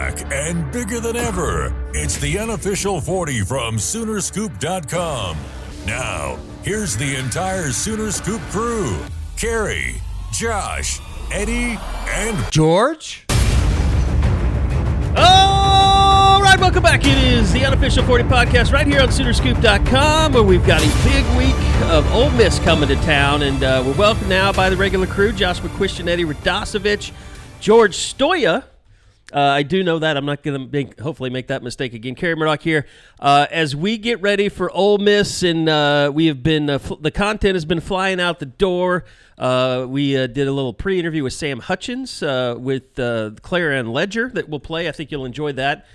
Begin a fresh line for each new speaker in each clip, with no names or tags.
back and bigger than ever. It's the Unofficial 40 from Soonerscoop.com. Now, here's the entire Sooner Scoop crew. Carrie, Josh, Eddie, and
George.
All right, welcome back. It is the Unofficial 40 podcast right here on Soonerscoop.com, where we've got a big week of Ole Miss coming to town, and we're welcomed now by the regular crew, Josh McCuistion, Eddie Radosevich, George Stoya. I do know that. I'm not going to hopefully make that mistake again. Carrie Murdoch here. As we get ready for Ole Miss, and we have been the content has been flying out the door. We did a little pre-interview with Sam Hutchins with Claire and Ledger that will play. I think you'll enjoy that.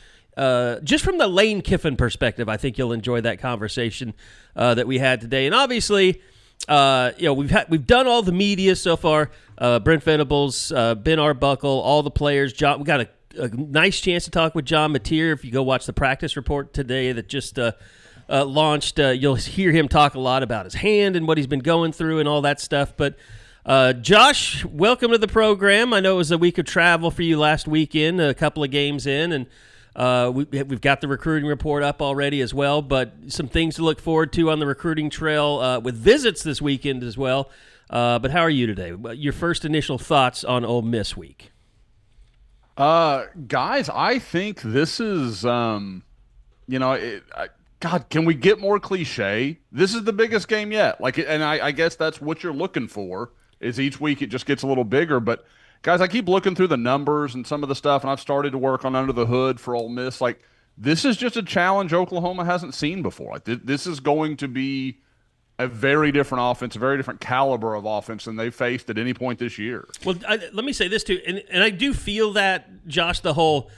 Just from the Lane Kiffin perspective, I think you'll enjoy that conversation that we had today. And obviously, we've done all the media so far. Brent Venables, Ben Arbuckle, all the players. We got a nice chance to talk with John Mateer. If you go watch the practice report today that just launched, you'll hear him talk a lot about his hand and what he's been going through and all that stuff. But Josh, welcome to the program. I know it was a week of travel for you last weekend, a couple of games in, and we've got the recruiting report up already as well, but some things to look forward to on the recruiting trail with visits this weekend as well. But how are you today? Your first initial thoughts on Ole Miss week?
Guys, I think this is, God, can we get more cliche? This is the biggest game yet. And I guess that's what you're looking for, is each week it just gets a little bigger. But guys, I keep looking through the numbers and some of the stuff, and I've started to work on under the hood for Ole Miss. This is just a challenge Oklahoma hasn't seen before. This is going to be a very different offense, a very different caliber of offense than they've faced at any point this year.
Well, let me say this too, and I do feel that, Josh, the whole,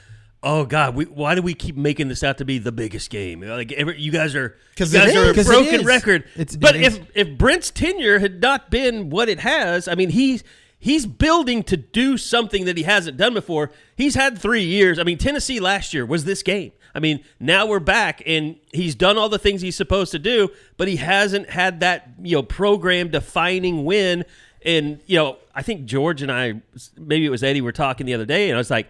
oh God, why do we keep making this out to be the biggest game? You guys are a broken record. But if Brent's tenure had not been what it has, I mean, he's building to do something that he hasn't done before. He's had 3 years. I mean, Tennessee last year was this game. I mean, now we're back, and he's done all the things he's supposed to do, but he hasn't had that, program-defining win. And, I think George and I, maybe it was Eddie, were talking the other day, and I was like,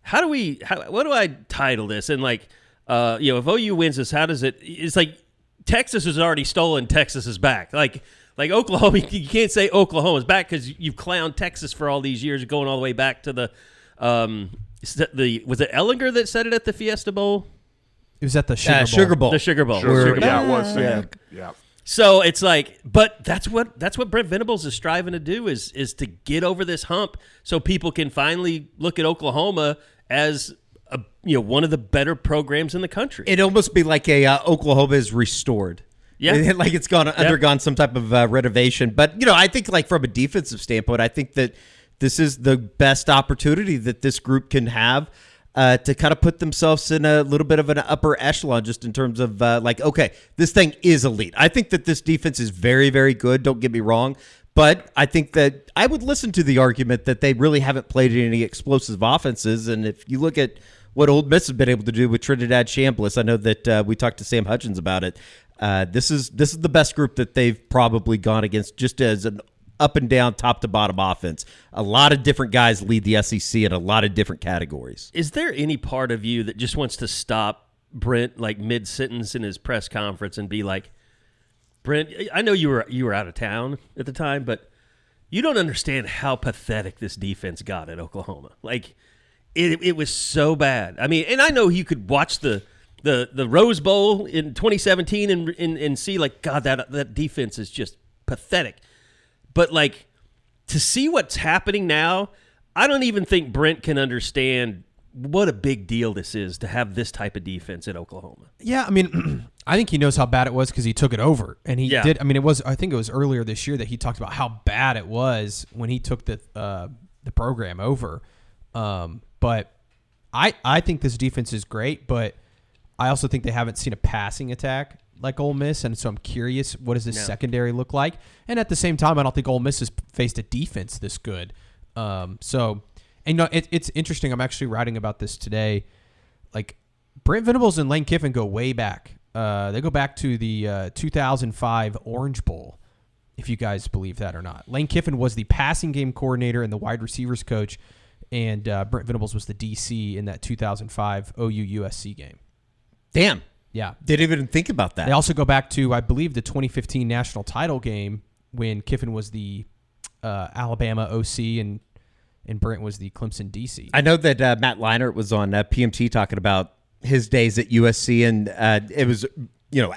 what do I title this? And, if OU wins this, how does it – it's like Texas has already stolen Texas's back. Like Oklahoma, you can't say Oklahoma's back because you've clowned Texas for all these years, going all the way back to the was it Ellinger that said it at the Fiesta Bowl?
It was at the Sugar Bowl.
The Sugar Bowl.
Yeah, it was. Yeah.
So it's but that's what Brent Venables is striving to do is to get over this hump so people can finally look at Oklahoma as one of the better programs in the country.
It'd almost be like Oklahoma is restored. Yeah, like it's undergone some type of renovation. But I think from a defensive standpoint, I think that this is the best opportunity that this group can have to kind of put themselves in a little bit of an upper echelon, just in terms of okay, this thing is elite. I think that this defense is very, very good. Don't get me wrong. But I think that I would listen to the argument that they really haven't played any explosive offenses. And if you look at what Ole Miss has been able to do with Trinidad Chambliss, I know that we talked to Sam Hutchins about it. This is the best group that they've probably gone against, just as an up and down, top to bottom offense. A lot of different guys lead the SEC in a lot of different categories.
Is there any part of you that just wants to stop Brent mid-sentence in his press conference and be like, Brent, I know you were out of town at the time, but you don't understand how pathetic this defense got at Oklahoma. It was so bad. I mean, and I know you could watch the Rose Bowl in 2017 and see God, that defense is just pathetic. But to see what's happening now, I don't even think Brent can understand what a big deal this is to have this type of defense at Oklahoma.
Yeah, I mean, I think he knows how bad it was because he took it over, and he did. I mean, I think it was earlier this year that he talked about how bad it was when he took the program over. But I think this defense is great, but I also think they haven't seen a passing attack like Ole Miss, and so I'm curious, what does this secondary look like? And at the same time, I don't think Ole Miss has faced a defense this good. It's interesting. I'm actually writing about this today. Brent Venables and Lane Kiffin go way back. They go back to the 2005 Orange Bowl, if you guys believe that or not. Lane Kiffin was the passing game coordinator and the wide receivers coach and Brent Venables was the DC in that 2005 OU USC game.
Damn.
Yeah.
Didn't even think about that.
They also go back to, I believe, the 2015 national title game when Kiffin was the Alabama OC and Brent was the Clemson DC.
I know that Matt Leinart was on PMT talking about his days at USC, and it was,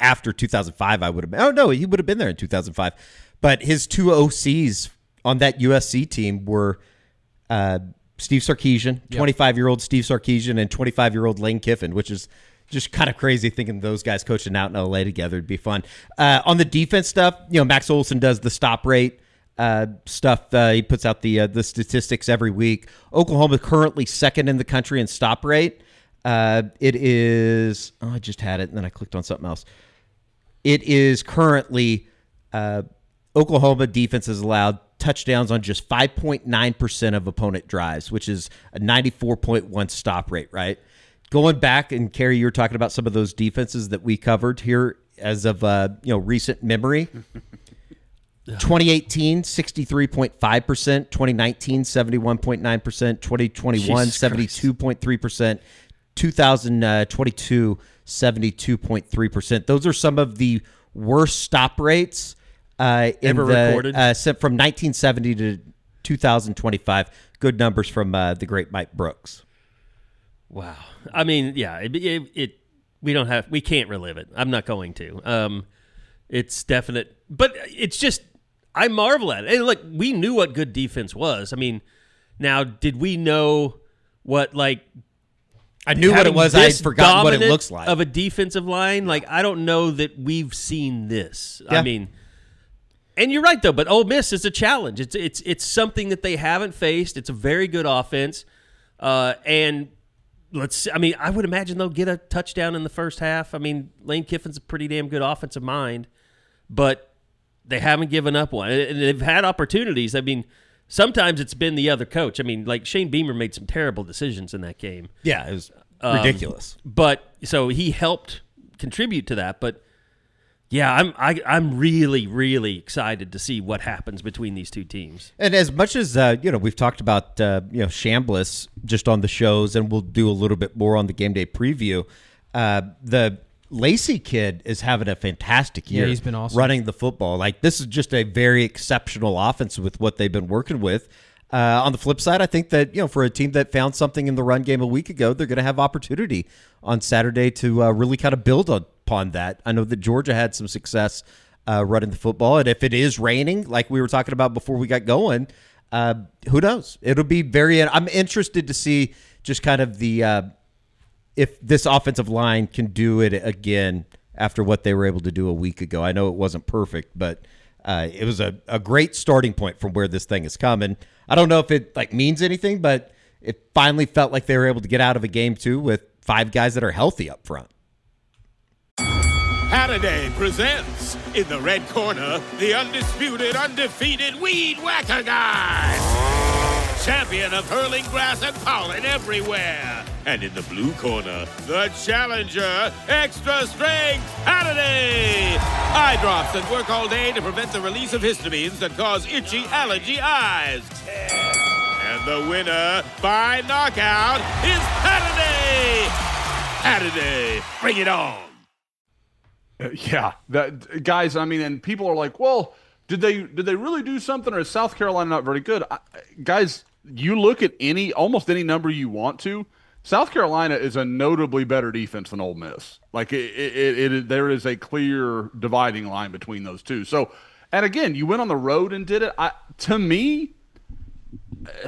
after 2005, I would have been. Oh, no, he would have been there in 2005. But his two OCs on that USC team were Steve Sarkisian, 25-year-old Steve Sarkisian, and 25-year-old Lane Kiffin, which is just kind of crazy thinking those guys coaching out in LA together would be fun. On the defense stuff, Max Olson does the stop rate stuff. He puts out the statistics every week. Oklahoma currently second in the country in stop rate. It is, I just had it and then I clicked on something else. It is currently Oklahoma defense has allowed touchdowns on just 5.9% of opponent drives, which is a 94.1 stop rate, right? Going back, and Kerry, you were talking about some of those defenses that we covered here as of recent memory. 2018, 63.5%, 2019, 71.9%, 2021, 72.3%, 2022, 72.3%. Those are some of the worst stop rates ever recorded from 1970 to 2025. Good numbers from the great Mike Brooks.
Wow. I mean, yeah, we can't relive it. I'm not going to. It's definite, but it's just, I marvel at it. And look, we knew what good defense was. I mean, now, did we know what,
I knew what it was. I had forgotten what it looks like.
Of a defensive line? Like, I don't know that we've seen this. Yeah. I mean, and you're right, though, but Ole Miss is a challenge. It's something that they haven't faced. It's a very good offense. And I would imagine they'll get a touchdown in the first half. I mean, Lane Kiffin's a pretty damn good offensive mind, but they haven't given up one. And they've had opportunities. I mean, sometimes it's been the other coach. I mean, like Shane Beamer made some terrible decisions in that game.
Yeah, it was ridiculous.
But so he helped contribute to that. But yeah, I'm really, really excited to see what happens between these two teams.
And as much as we've talked about Chambliss just on the shows, and we'll do a little bit more on the game day preview. The Lacey kid is having a fantastic year.
Yeah, he's been awesome
running the football. Like, this is just a very exceptional offense with what they've been working with. On the flip side, I think that for a team that found something in the run game a week ago, they're going to have opportunity on Saturday to really kind of build upon that. I know that Georgia had some success running the football, and if it is raining, like we were talking about before we got going, who knows? It'll be I'm interested to see just kind of the if this offensive line can do it again after what they were able to do a week ago. I know it wasn't perfect, but it was a great starting point from where this thing is coming. I don't know if it means anything, but it finally felt like they were able to get out of a game too with 5 guys that are healthy up front.
Halliday presents, in the red corner, the undisputed, undefeated Weed Whacker Guy. Champion of hurling grass and pollen everywhere. And in the blue corner, the challenger, extra strength Halliday. Eye drops that work all day to prevent the release of histamines that cause itchy allergy eyes. And the winner by knockout is Halliday. Halliday, bring it on.
Yeah, guys. I mean, and people are like, "Well, did they really do something, or is South Carolina not very good?" Guys, you look at almost any number you want to. South Carolina is a notably better defense than Ole Miss. Like there is a clear dividing line between those two. So, and again, you went on the road and did it. To me,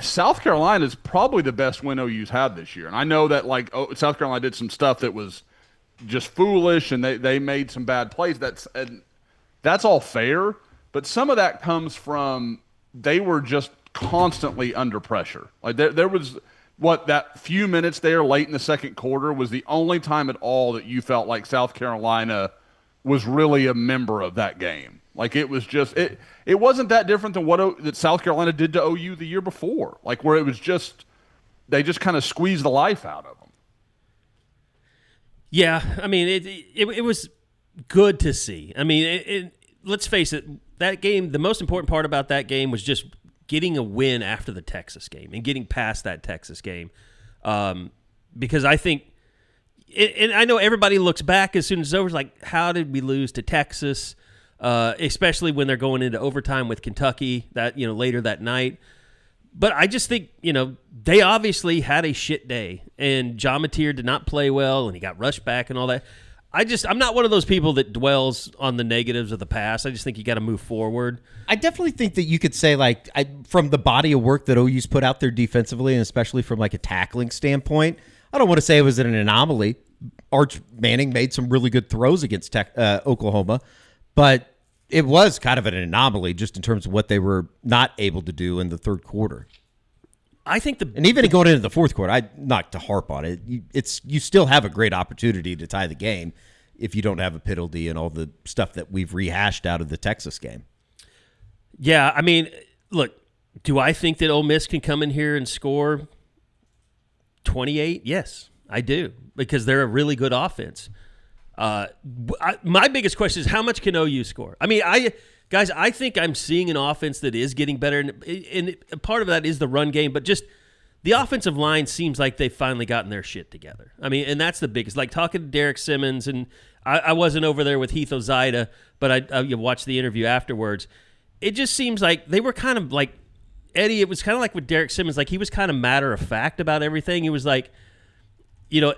South Carolina is probably the best win OU's had this year. And I know that South Carolina did some stuff that was just foolish, and they made some bad plays. That's all fair, but some of that comes from they were just constantly under pressure. Like there was that few minutes there late in the second quarter was the only time at all that you felt like South Carolina was really a member of that game. Like it was just it wasn't that different than that South Carolina did to OU the year before. Like where it was just they just kind of squeezed the life out of them.
Yeah, I mean, it was good to see. I mean, let's face it, that game, the most important part about that game was just getting a win after the Texas game and getting past that Texas game. Because I think, and I know everybody looks back as soon as it's over, like, how did we lose to Texas? Especially when they're going into overtime with Kentucky later that night. But I just think, they obviously had a shit day, and Jovantae did not play well, and he got rushed back and all that. I'm not one of those people that dwells on the negatives of the past. I just think you got to move forward.
I definitely think that you could say, from the body of work that OU's put out there defensively, and especially from a tackling standpoint, I don't want to say it was an anomaly. Arch Manning made some really good throws against Oklahoma, but it was kind of an anomaly just in terms of what they were not able to do in the third quarter.
I think
and even going into the fourth quarter, not to harp on it, you still have a great opportunity to tie the game if you don't have a penalty and all the stuff that we've rehashed out of the Texas game.
Yeah, I mean, look, do I think that Ole Miss can come in here and score 28? Yes, I do, because they're a really good offense. My biggest question is, how much can OU score? I mean, I think I'm seeing an offense that is getting better, and part of that is the run game, but just the offensive line seems like they've finally gotten their shit together. I mean, and that's the biggest. Like, talking to Derek Simmons, and I wasn't over there with Heath Ozida, but I watched the interview afterwards. It just seems like they were kind of like, Eddie, it was kind of like with Derek Simmons, like he was kind of matter of fact about everything. He was like, you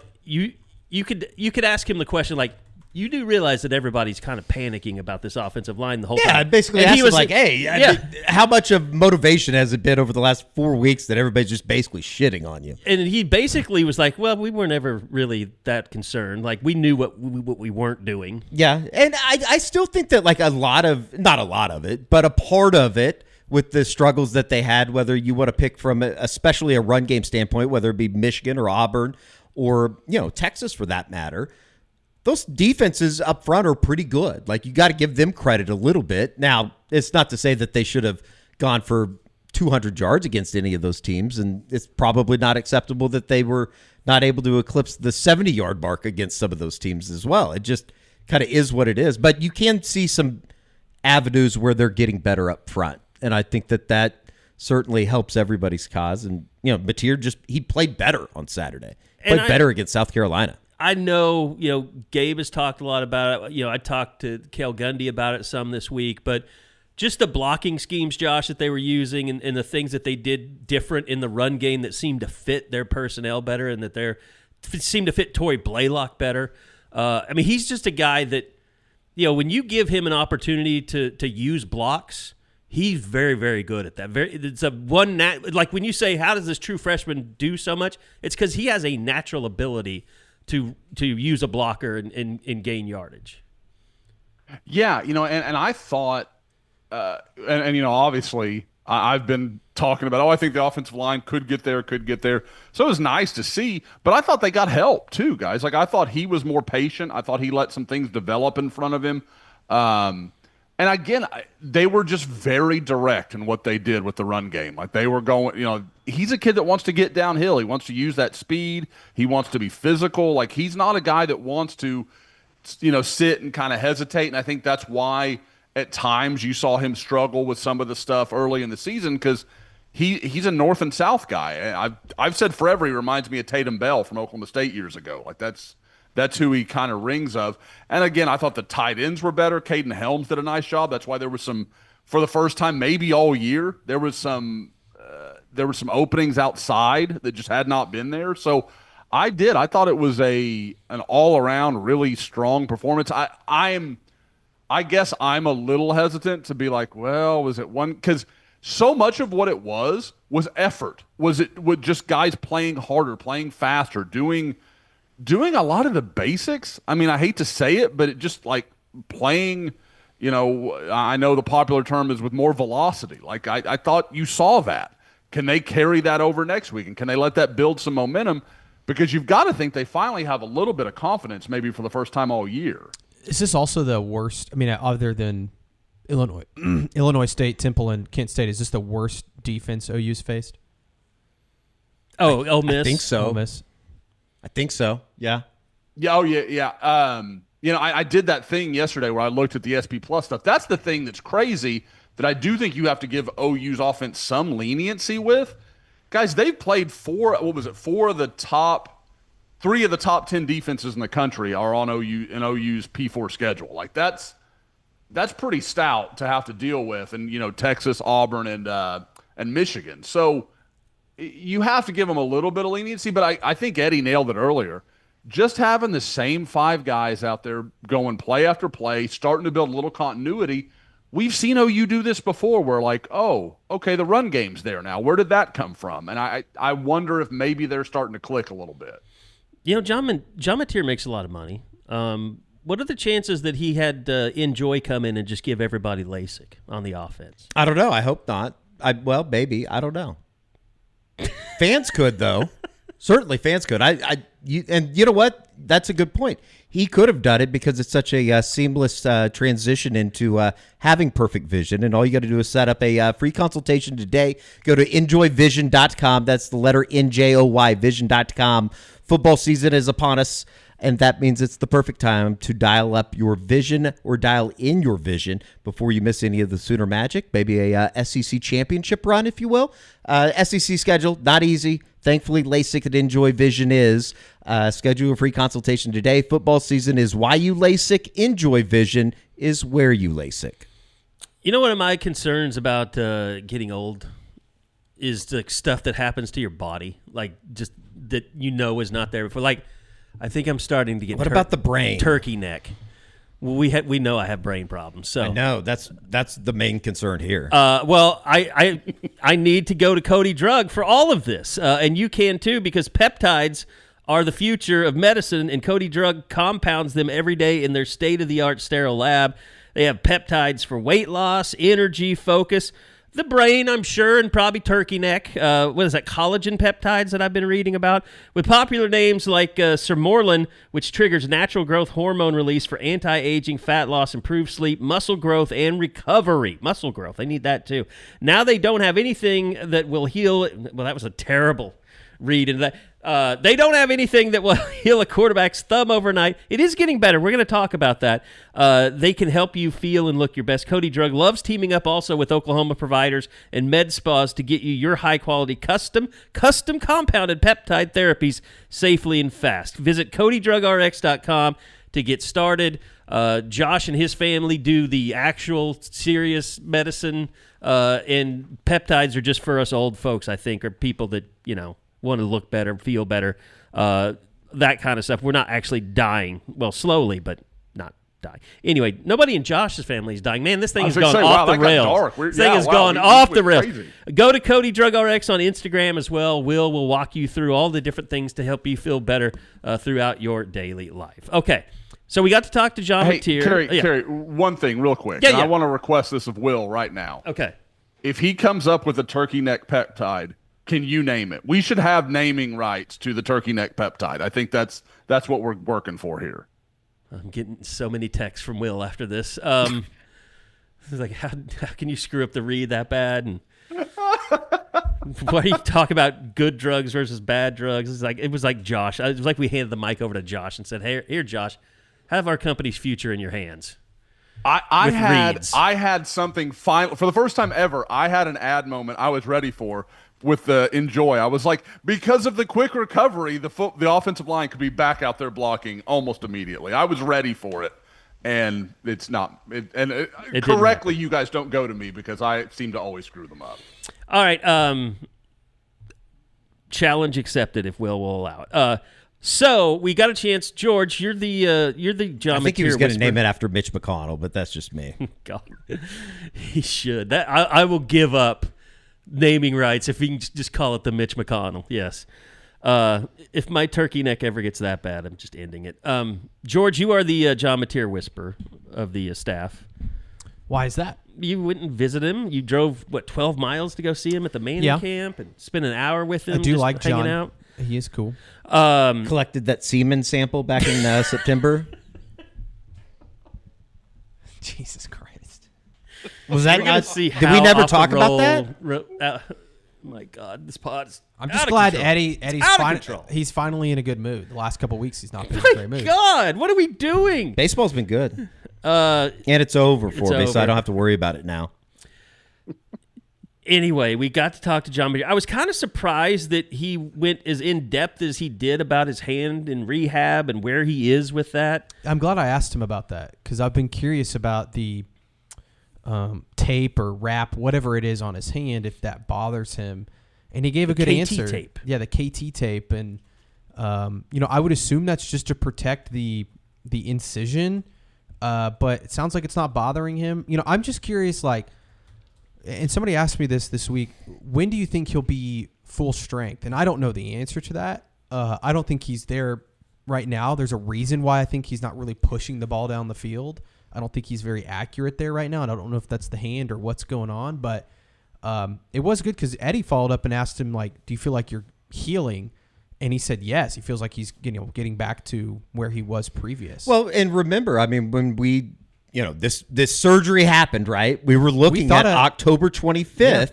could ask him the question, like, you do realize that everybody's kind of panicking about this offensive line the whole time.
Yeah, basically asked him, hey, how much of motivation has it been over the last 4 weeks that everybody's just basically shitting on you?
And he basically was like, well, we were never really that concerned. Like, we knew what we weren't doing.
Yeah, and I still think that, not a lot of it, but a part of it with the struggles that they had, whether you want to pick from especially a run game standpoint, whether it be Michigan or Auburn or, Texas for that matter, those defenses up front are pretty good. Like, you got to give them credit a little bit. Now, it's not to say that they should have gone for 200 yards against any of those teams, and it's probably not acceptable that they were not able to eclipse the 70-yard mark against some of those teams as well. It just kind of is what it is. But you can see some avenues where they're getting better up front, and I think that certainly helps everybody's cause. And, Mateer he played better on Saturday. Played better against South Carolina.
I know, Gabe has talked a lot about it. I talked to Cale Gundy about it some this week, but just the blocking schemes, Josh, that they were using and the things that they did different in the run game that seemed to fit their personnel better and that seemed to fit Tory Blaylock better. I mean, he's just a guy that, when you give him an opportunity to use blocks, he's very, very good at that. It's like when you say, how does this true freshman do so much? It's because he has a natural ability to use a blocker and gain yardage.
Yeah, and I thought, obviously I've been talking about, I think the offensive line could get there. So it was nice to see, but I thought they got help too, guys. Like, I thought he was more patient. I thought he let some things develop in front of him. And again, they were just very direct in what they did with the run game. Like, they were going, he's a kid that wants to get downhill. He wants to use that speed. He wants to be physical. Like, he's not a guy that wants to, sit and kind of hesitate. And I think that's why at times you saw him struggle with some of the stuff early in the season, because he's a North and South guy. I've said forever he reminds me of Tatum Bell from Oklahoma State years ago. Like, that's who he kind of rings of. And again, I thought the tight ends were better. Caden Helms did a nice job. That's why there was some, for the first time maybe all year, there were some openings outside that just had not been there. So I thought it was an all-around really strong performance. I guess I'm a little hesitant to be like, well, was it one? Because so much of what it was effort. Was it with just guys playing harder, playing faster, doing a lot of the basics? I mean, I hate to say it, but it just like playing, I know the popular term is with more velocity. Like, I thought you saw that. Can they carry that over next week? And can they let that build some momentum? Because you've got to think they finally have a little bit of confidence, maybe for the first time all year.
Is this also the worst? I mean, other than Illinois State, Temple, and Kent State, is this the worst defense OU's faced?
Oh, Ole Miss.
I think so.
Ole Miss.
I think so. Yeah.
Yeah. Oh, yeah. I did that thing yesterday where I looked at the SP Plus stuff. That's the thing that's crazy. that I do think you have to give OU's offense some leniency with. Guys, they've played three of the top 10 defenses in the country are on OU's P4 schedule. Like that's pretty stout to have to deal with, and Texas, Auburn, and Michigan. So you have to give them a little bit of leniency, but I think Eddie nailed it earlier. Just having the same 5 guys out there going play after play, starting to build a little continuity. We've seen OU do this before where like, oh, okay, the run game's there now. Where did that come from? And I wonder if maybe they're starting to click a little bit.
Jovantae makes a lot of money. What are the chances that he had Enjoy come in and just give everybody LASIK on the offense?
I don't know. I hope not. Maybe. I don't know. Fans could, though. Certainly fans could. And you know what? That's a good point. He could have done it because it's such a seamless transition into having perfect vision. And all you got to do is set up a free consultation today. Go to enjoyvision.com. That's the letter NJOY, vision.com. Football season is upon us, and that means it's the perfect time to dial up your vision or dial in your vision before you miss any of the Sooner magic. Maybe a SEC championship run, if you will. SEC schedule, not easy. Thankfully, LASIK at Enjoy Vision is. Schedule a free consultation today. Football season is why you LASIK. Enjoy Vision is where you LASIK.
You know, one of my concerns about getting old is the stuff that happens to your body, like just that is not there before. Like, I think I'm starting to get.
What about the brain?
Turkey neck. We know I have brain problems. So
I know that's the main concern here.
Well, I need to go to Cody Drug for all of this, and you can too, because peptides are the future of medicine, and Cody Drug compounds them every day in their state-of-the-art sterile lab. They have peptides for weight loss, energy, focus. The brain, I'm sure, and probably turkey neck. What is that, collagen peptides that I've been reading about? With popular names like Sermorelin, which triggers natural growth hormone release for anti-aging, fat loss, improved sleep, muscle growth, and recovery. Muscle growth, they need that too. Now they don't have anything that will heal. Well, that was a terrible read into that. They don't have anything that will heal a quarterback's thumb overnight. It is getting better. We're going to talk about that. They can help you feel and look your best. Cody Drug loves teaming up also with Oklahoma providers and med spas to get you your high-quality custom compounded peptide therapies safely and fast. Visit CodyDrugRx.com to get started. Josh and his family do the actual serious medicine, and peptides are just for us old folks, I think, or people that, want to look better, feel better, that kind of stuff. We're not actually dying. Well, slowly, but not dying. Anyway, nobody in Josh's family is dying. Man, this thing has gone off the rails. This thing has gone off the rails. Crazy. Go to Cody Drug RX on Instagram as well. Will walk you through all the different things to help you feel better throughout your daily life. Okay, so we got to talk to John Mateer.
Kerry, one thing real quick. I want to request this of Will right now.
Okay.
If he comes up with a turkey neck peptide, can you name it? We should have naming rights to the turkey neck peptide. I think that's what we're working for here.
I'm getting so many texts from Will after this. He's like, how can you screw up the read that bad? And what are you talking about? Good drugs versus bad drugs? It was like Josh. It was like we handed the mic over to Josh and said, "Hey, here, Josh, have our company's future in your hands."
I had something final for the first time ever. I had an ad moment I was ready for. With the Enjoy, I was like, because of the quick recovery, the offensive line could be back out there blocking almost immediately. I was ready for it, and it's not. Correctly, you guys don't go to me because I seem to always screw them up.
All right, challenge accepted if Will allow it. So we got a chance, George. You're the John.
I think he was going to name it after Mitch McConnell, but that's just me.
God, he should. I will give up naming rights if we can just call it the Mitch McConnell. Yes. If my turkey neck ever gets that bad, I'm just ending it. George, you are the John Mateer whisperer of the staff.
Why is that?
You went and visited him. You drove 12 miles to go see him at the Manning camp and spend an hour with him.
I do like
hanging
John.
Out.
He is cool.
Collected that semen sample back in September.
Jesus Christ.
Was that not?
Did
we never talk about that?
My God, this pod is
I'm just glad he's finally in a good mood. The last couple of weeks, he's not been in a great mood.
God, what are we doing?
Baseball's been good. And it's over for me, so I don't have to worry about it now.
Anyway, we got to talk to John Mateer. I was kind of surprised that he went as in-depth as he did about his hand in rehab and where he is with that.
I'm glad I asked him about that because I've been curious about the tape or wrap, whatever it is on his hand, if that bothers him. And he gave a good answer.
Tape.
Yeah, the KT tape. And, I would assume that's just to protect the incision, but it sounds like it's not bothering him. I'm just curious, and somebody asked me this week, when do you think he'll be full strength? And I don't know the answer to that. I don't think he's there right now. There's a reason why I think he's not really pushing the ball down the field. I don't think he's very accurate there right now, and I don't know if that's the hand or what's going on. But it was good because Eddie followed up and asked him, do you feel like you're healing? And he said yes. He feels like he's getting back to where he was previous.
Well, and remember, when we this surgery happened, right? We were looking at October 25th, yeah.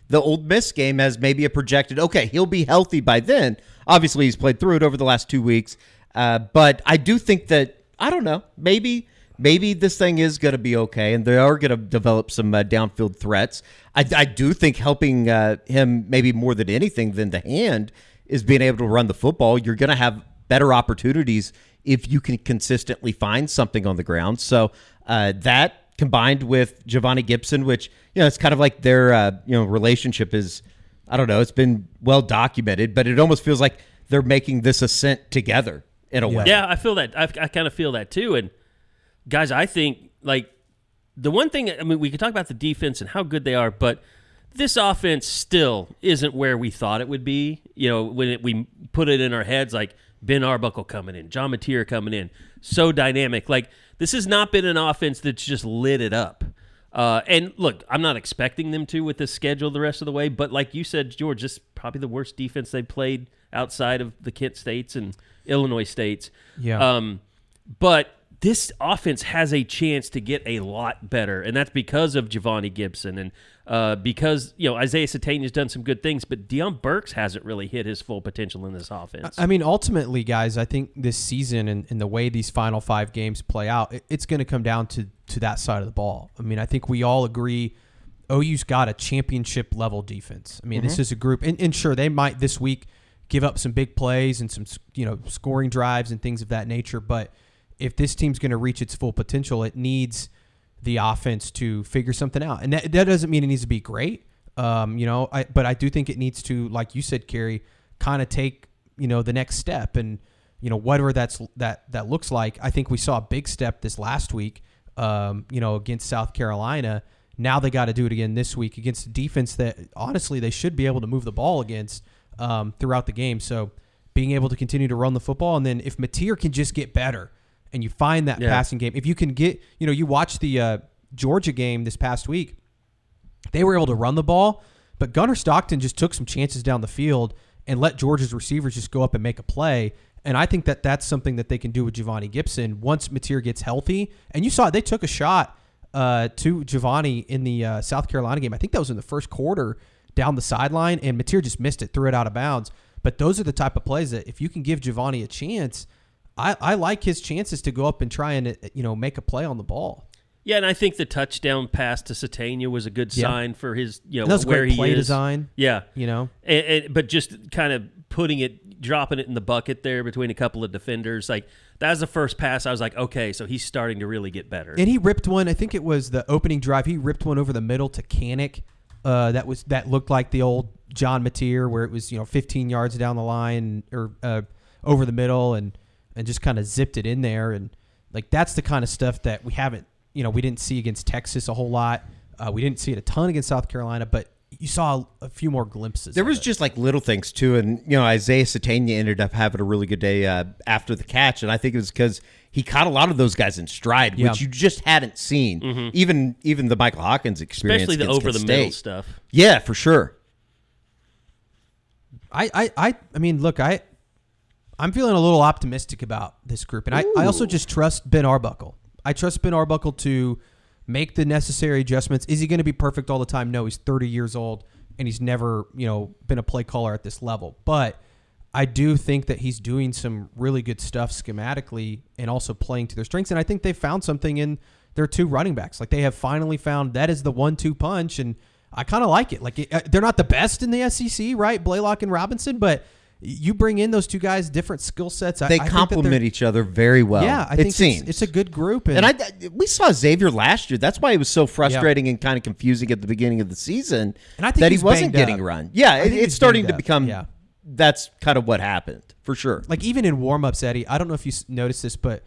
The Ole Miss game as maybe a projected, okay, he'll be healthy by then. Obviously, he's played through it over the last 2 weeks. But I do think that, I don't know, maybe this thing is going to be okay, and they are going to develop some downfield threats. I do think helping him maybe more than anything than the hand is being able to run the football. You're going to have better opportunities if you can consistently find something on the ground. So that combined with Jovantae Gibson, which, it's kind of like their, relationship is, I don't know, it's been well documented, but it almost feels like they're making this ascent together in a way.
Yeah, I feel that. I kind of feel that too. And guys, I think the one thing, we can talk about the defense and how good they are, but this offense still isn't where we thought it would be. When we put it in our heads, Ben Arbuckle coming in, John Mateer coming in, so dynamic. This has not been an offense that's just lit it up. And look, I'm not expecting them to with this schedule the rest of the way, but like you said, George, this is probably the worst defense they've played outside of the Kent States and Illinois States.
Yeah.
But this offense has a chance to get a lot better, and that's because of Jovantae Gibson and because Isaiah Satania's done some good things, but Deion Burks hasn't really hit his full potential in this offense.
Ultimately, guys, I think this season and the way these final 5 games play out, it's going to come down to that side of the ball. I think we all agree OU's got a championship-level defense. This is a group, and sure, they might this week give up some big plays and some scoring drives and things of that nature, but if this team's going to reach its full potential, it needs the offense to figure something out. And that doesn't mean it needs to be great, but I do think it needs to, like you said, Carey, kind of take, the next step. And, whatever that looks like, I think we saw a big step this last week, against South Carolina. Now they got to do it again this week against a defense that, honestly, they should be able to move the ball against throughout the game. So being able to continue to run the football, and then if Mateer can just get better, and you find that passing game. If you can get, you watch the Georgia game this past week, they were able to run the ball, but Gunnar Stockton just took some chances down the field and let Georgia's receivers just go up and make a play. And I think that's something that they can do with Jovantae Gibson once Mateer gets healthy. And you saw they took a shot to Jovantae in the South Carolina game. I think that was in the first quarter down the sideline, and Mateer just missed it, threw it out of bounds. But those are the type of plays that if you can give Jovantae a chance, I like his chances to go up and try and make a play on the ball.
Yeah, and I think the touchdown pass to Satania was a good sign for his
that was
where
great
he
play
is.
Design.
Yeah,
but
just kind of dropping it in the bucket there between a couple of defenders. That was the first pass. I was like, okay, so he's starting to really get better.
And he ripped one. I think it was the opening drive. He ripped one over the middle to Kanik. That looked like the old John Mateer, where it was 15 yards down the line or over the middle and just kind of zipped it in there. And that's the kind of stuff that we haven't, we didn't see against Texas a whole lot. We didn't see it a ton against South Carolina, but you saw a few more glimpses.
There was just little things too. And, Isaiah Satania ended up having a really good day after the catch. And I think it was because he caught a lot of those guys in stride, which you just hadn't seen. Mm-hmm. Even the Michael Hawkins experience.
Especially the over the middle stuff.
Yeah, for sure.
I mean, look, I'm feeling a little optimistic about this group. And I also just trust Ben Arbuckle. I trust Ben Arbuckle to make the necessary adjustments. Is he going to be perfect all the time? No, he's 30 years old, and he's never, been a play caller at this level. But I do think that he's doing some really good stuff schematically and also playing to their strengths. And I think they found something in their 2 running backs. They have finally found that is the 1-2 punch. And I kind of like it. Like they're not the best in the SEC, right? Blaylock and Robinson, but you bring in those two guys, different skill sets.
They complement each other very well.
Yeah, I think it's a good group.
And we saw Xavier last year. That's why it was so frustrating and kind of confusing at the beginning of the season
and I think
that he wasn't getting run. Yeah, it's starting to become that's kind of what happened, for sure.
Like even in warm-ups, Eddie, I don't know if you noticed this, but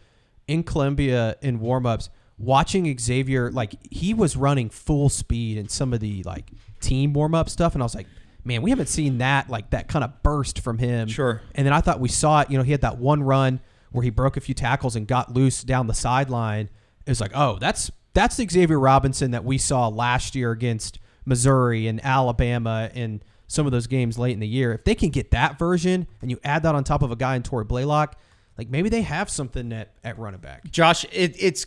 in Columbia in warm-ups, watching Xavier, like he was running full speed in some of the like team warm-up stuff, and I was like, man, we haven't seen that kind of burst from him.
Sure.
And then I thought we saw it. He had that one run where he broke a few tackles and got loose down the sideline. It was like, oh, that's the Xavier Robinson that we saw last year against Missouri and Alabama and some of those games late in the year. If they can get that version and you add that on top of a guy in Tory Blaylock, like maybe they have something at running back.
Josh, it's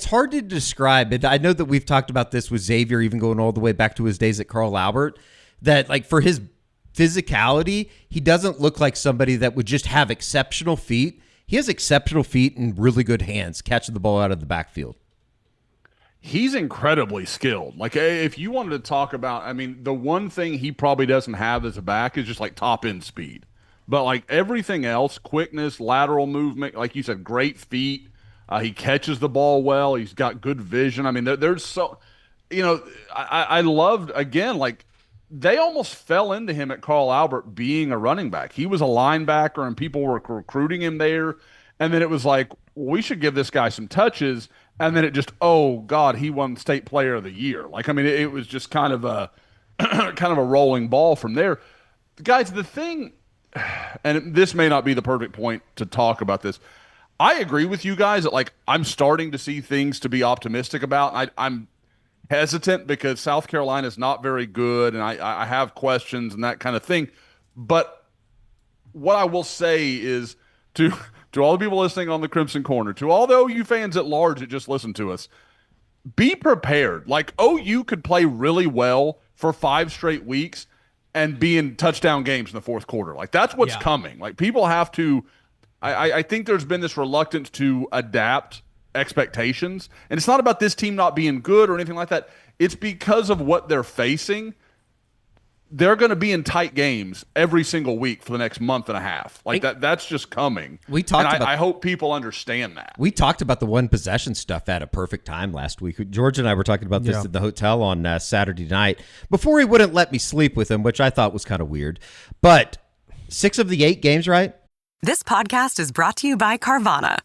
hard to describe it. I know that we've talked about this with Xavier, even going all the way back to his days at Carl Albert, that like for his physicality, he doesn't look like somebody that would just have exceptional feet. He has exceptional feet and really good hands catching the ball out of the backfield.
He's incredibly skilled. Like if you wanted to talk about, I mean, the one thing he probably doesn't have as a back is just like top end speed. But like everything else, quickness, lateral movement, like you said, great feet. He catches the ball well. He's got good vision. I mean, there's so, I loved, again, like they almost fell into him at Carl Albert being a running back. He was a linebacker and people were recruiting him there. And then it was like, well, we should give this guy some touches. And then it just, oh God, he won State Player of the Year. Like, I mean, it was just kind of a rolling ball from there. Guys, the thing, and this may not be the perfect point to talk about this. I agree with you guys that like I'm starting to see things to be optimistic about. I'm hesitant because South Carolina is not very good, and I have questions and that kind of thing. But what I will say is to all the people listening on the Crimson Corner, to all the OU fans at large that just listen to us, be prepared. Like OU could play really well for 5 straight weeks and be in touchdown games in the fourth quarter. Like that's what's coming. Like people have to I think there's been this reluctance to adapt expectations. And it's not about this team not being good or anything like that. It's because of what they're facing. They're going to be in tight games every single week for the next month and a half. Like that's just coming. I hope people understand that.
We talked about the one possession stuff at a perfect time last week. George and I were talking about this at the hotel on Saturday night before he wouldn't let me sleep with him, which I thought was kind of weird. But 6 of the 8 games, right?
This podcast is brought to you by Carvana.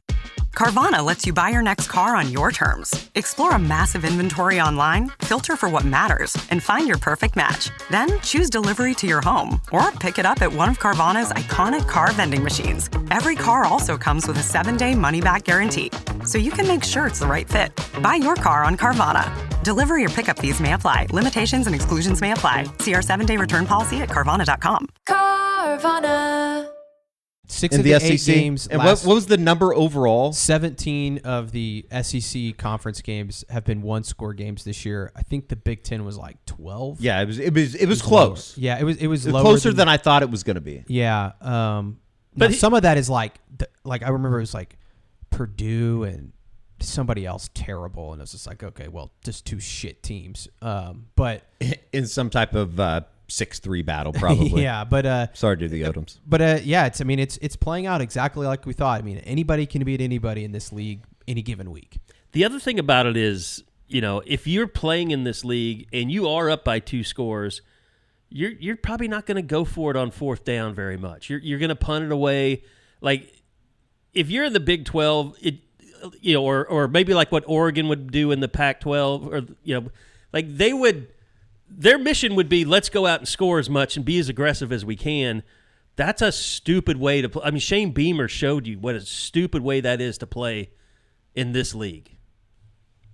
Carvana lets you buy your next car on your terms. Explore a massive inventory online, filter for what matters, and find your perfect match. Then choose delivery to your home or pick it up at one of Carvana's iconic car vending machines. Every car also comes with a 7-day money-back guarantee, so you can make sure it's the right fit. Buy your car on Carvana. Delivery or pickup fees may apply. Limitations and exclusions may apply. See our 7-day return policy at Carvana.com.
Carvana.
6 of the 8 games.
And what was the number overall?
17 of the SEC conference games have been 1-score games this year. I think the Big Ten was like 12.
Yeah, it was close.
Lower. Yeah, it was lower
closer than I thought it was going to be.
Yeah, but some of that is like I remember it was like Purdue and somebody else terrible, and it was just like, okay, well, just 2 shit teams. But
in some type of 6-3 battle, probably.
Yeah, but
sorry to the Odoms.
But it's playing out exactly like we thought. I mean, anybody can beat anybody in this league any given week.
The other thing about it is, if you're playing in this league and you are up by 2 scores, you're probably not going to go for it on 4th down very much. You're going to punt it away. Like if you're in the Big 12, or maybe like what Oregon would do in the Pac-12, or like they would. Their mission would be, let's go out and score as much and be as aggressive as we can. That's a stupid way to play. I mean, Shane Beamer showed you what a stupid way that is to play in this league.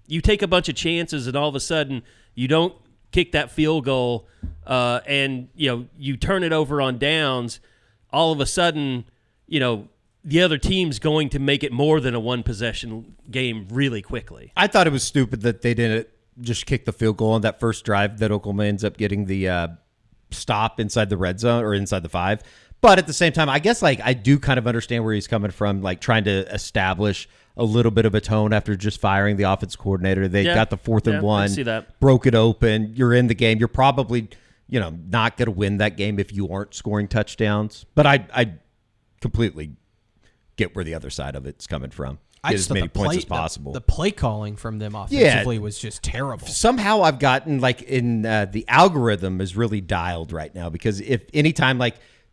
You take a bunch of chances and all of a sudden you don't kick that field goal and you turn it over on downs. All of a sudden, the other team's going to make it more than a 1-possession game really quickly.
I thought it was stupid that they didn't just kick the field goal on that first drive that Oklahoma ends up getting the stop inside the red zone or inside the 5. But at the same time, I guess like I do kind of understand where he's coming from, like trying to establish a little bit of a tone after just firing the offense coordinator. They got the 4th and 1,
I see that.
Broke it open. You're in the game. You're probably, not going to win that game if you aren't scoring touchdowns. But I completely get where the other side of it's coming from. Get as many points as possible.
The play calling from them offensively was just terrible.
Somehow I've gotten the algorithm is really dialed right now, because if anytime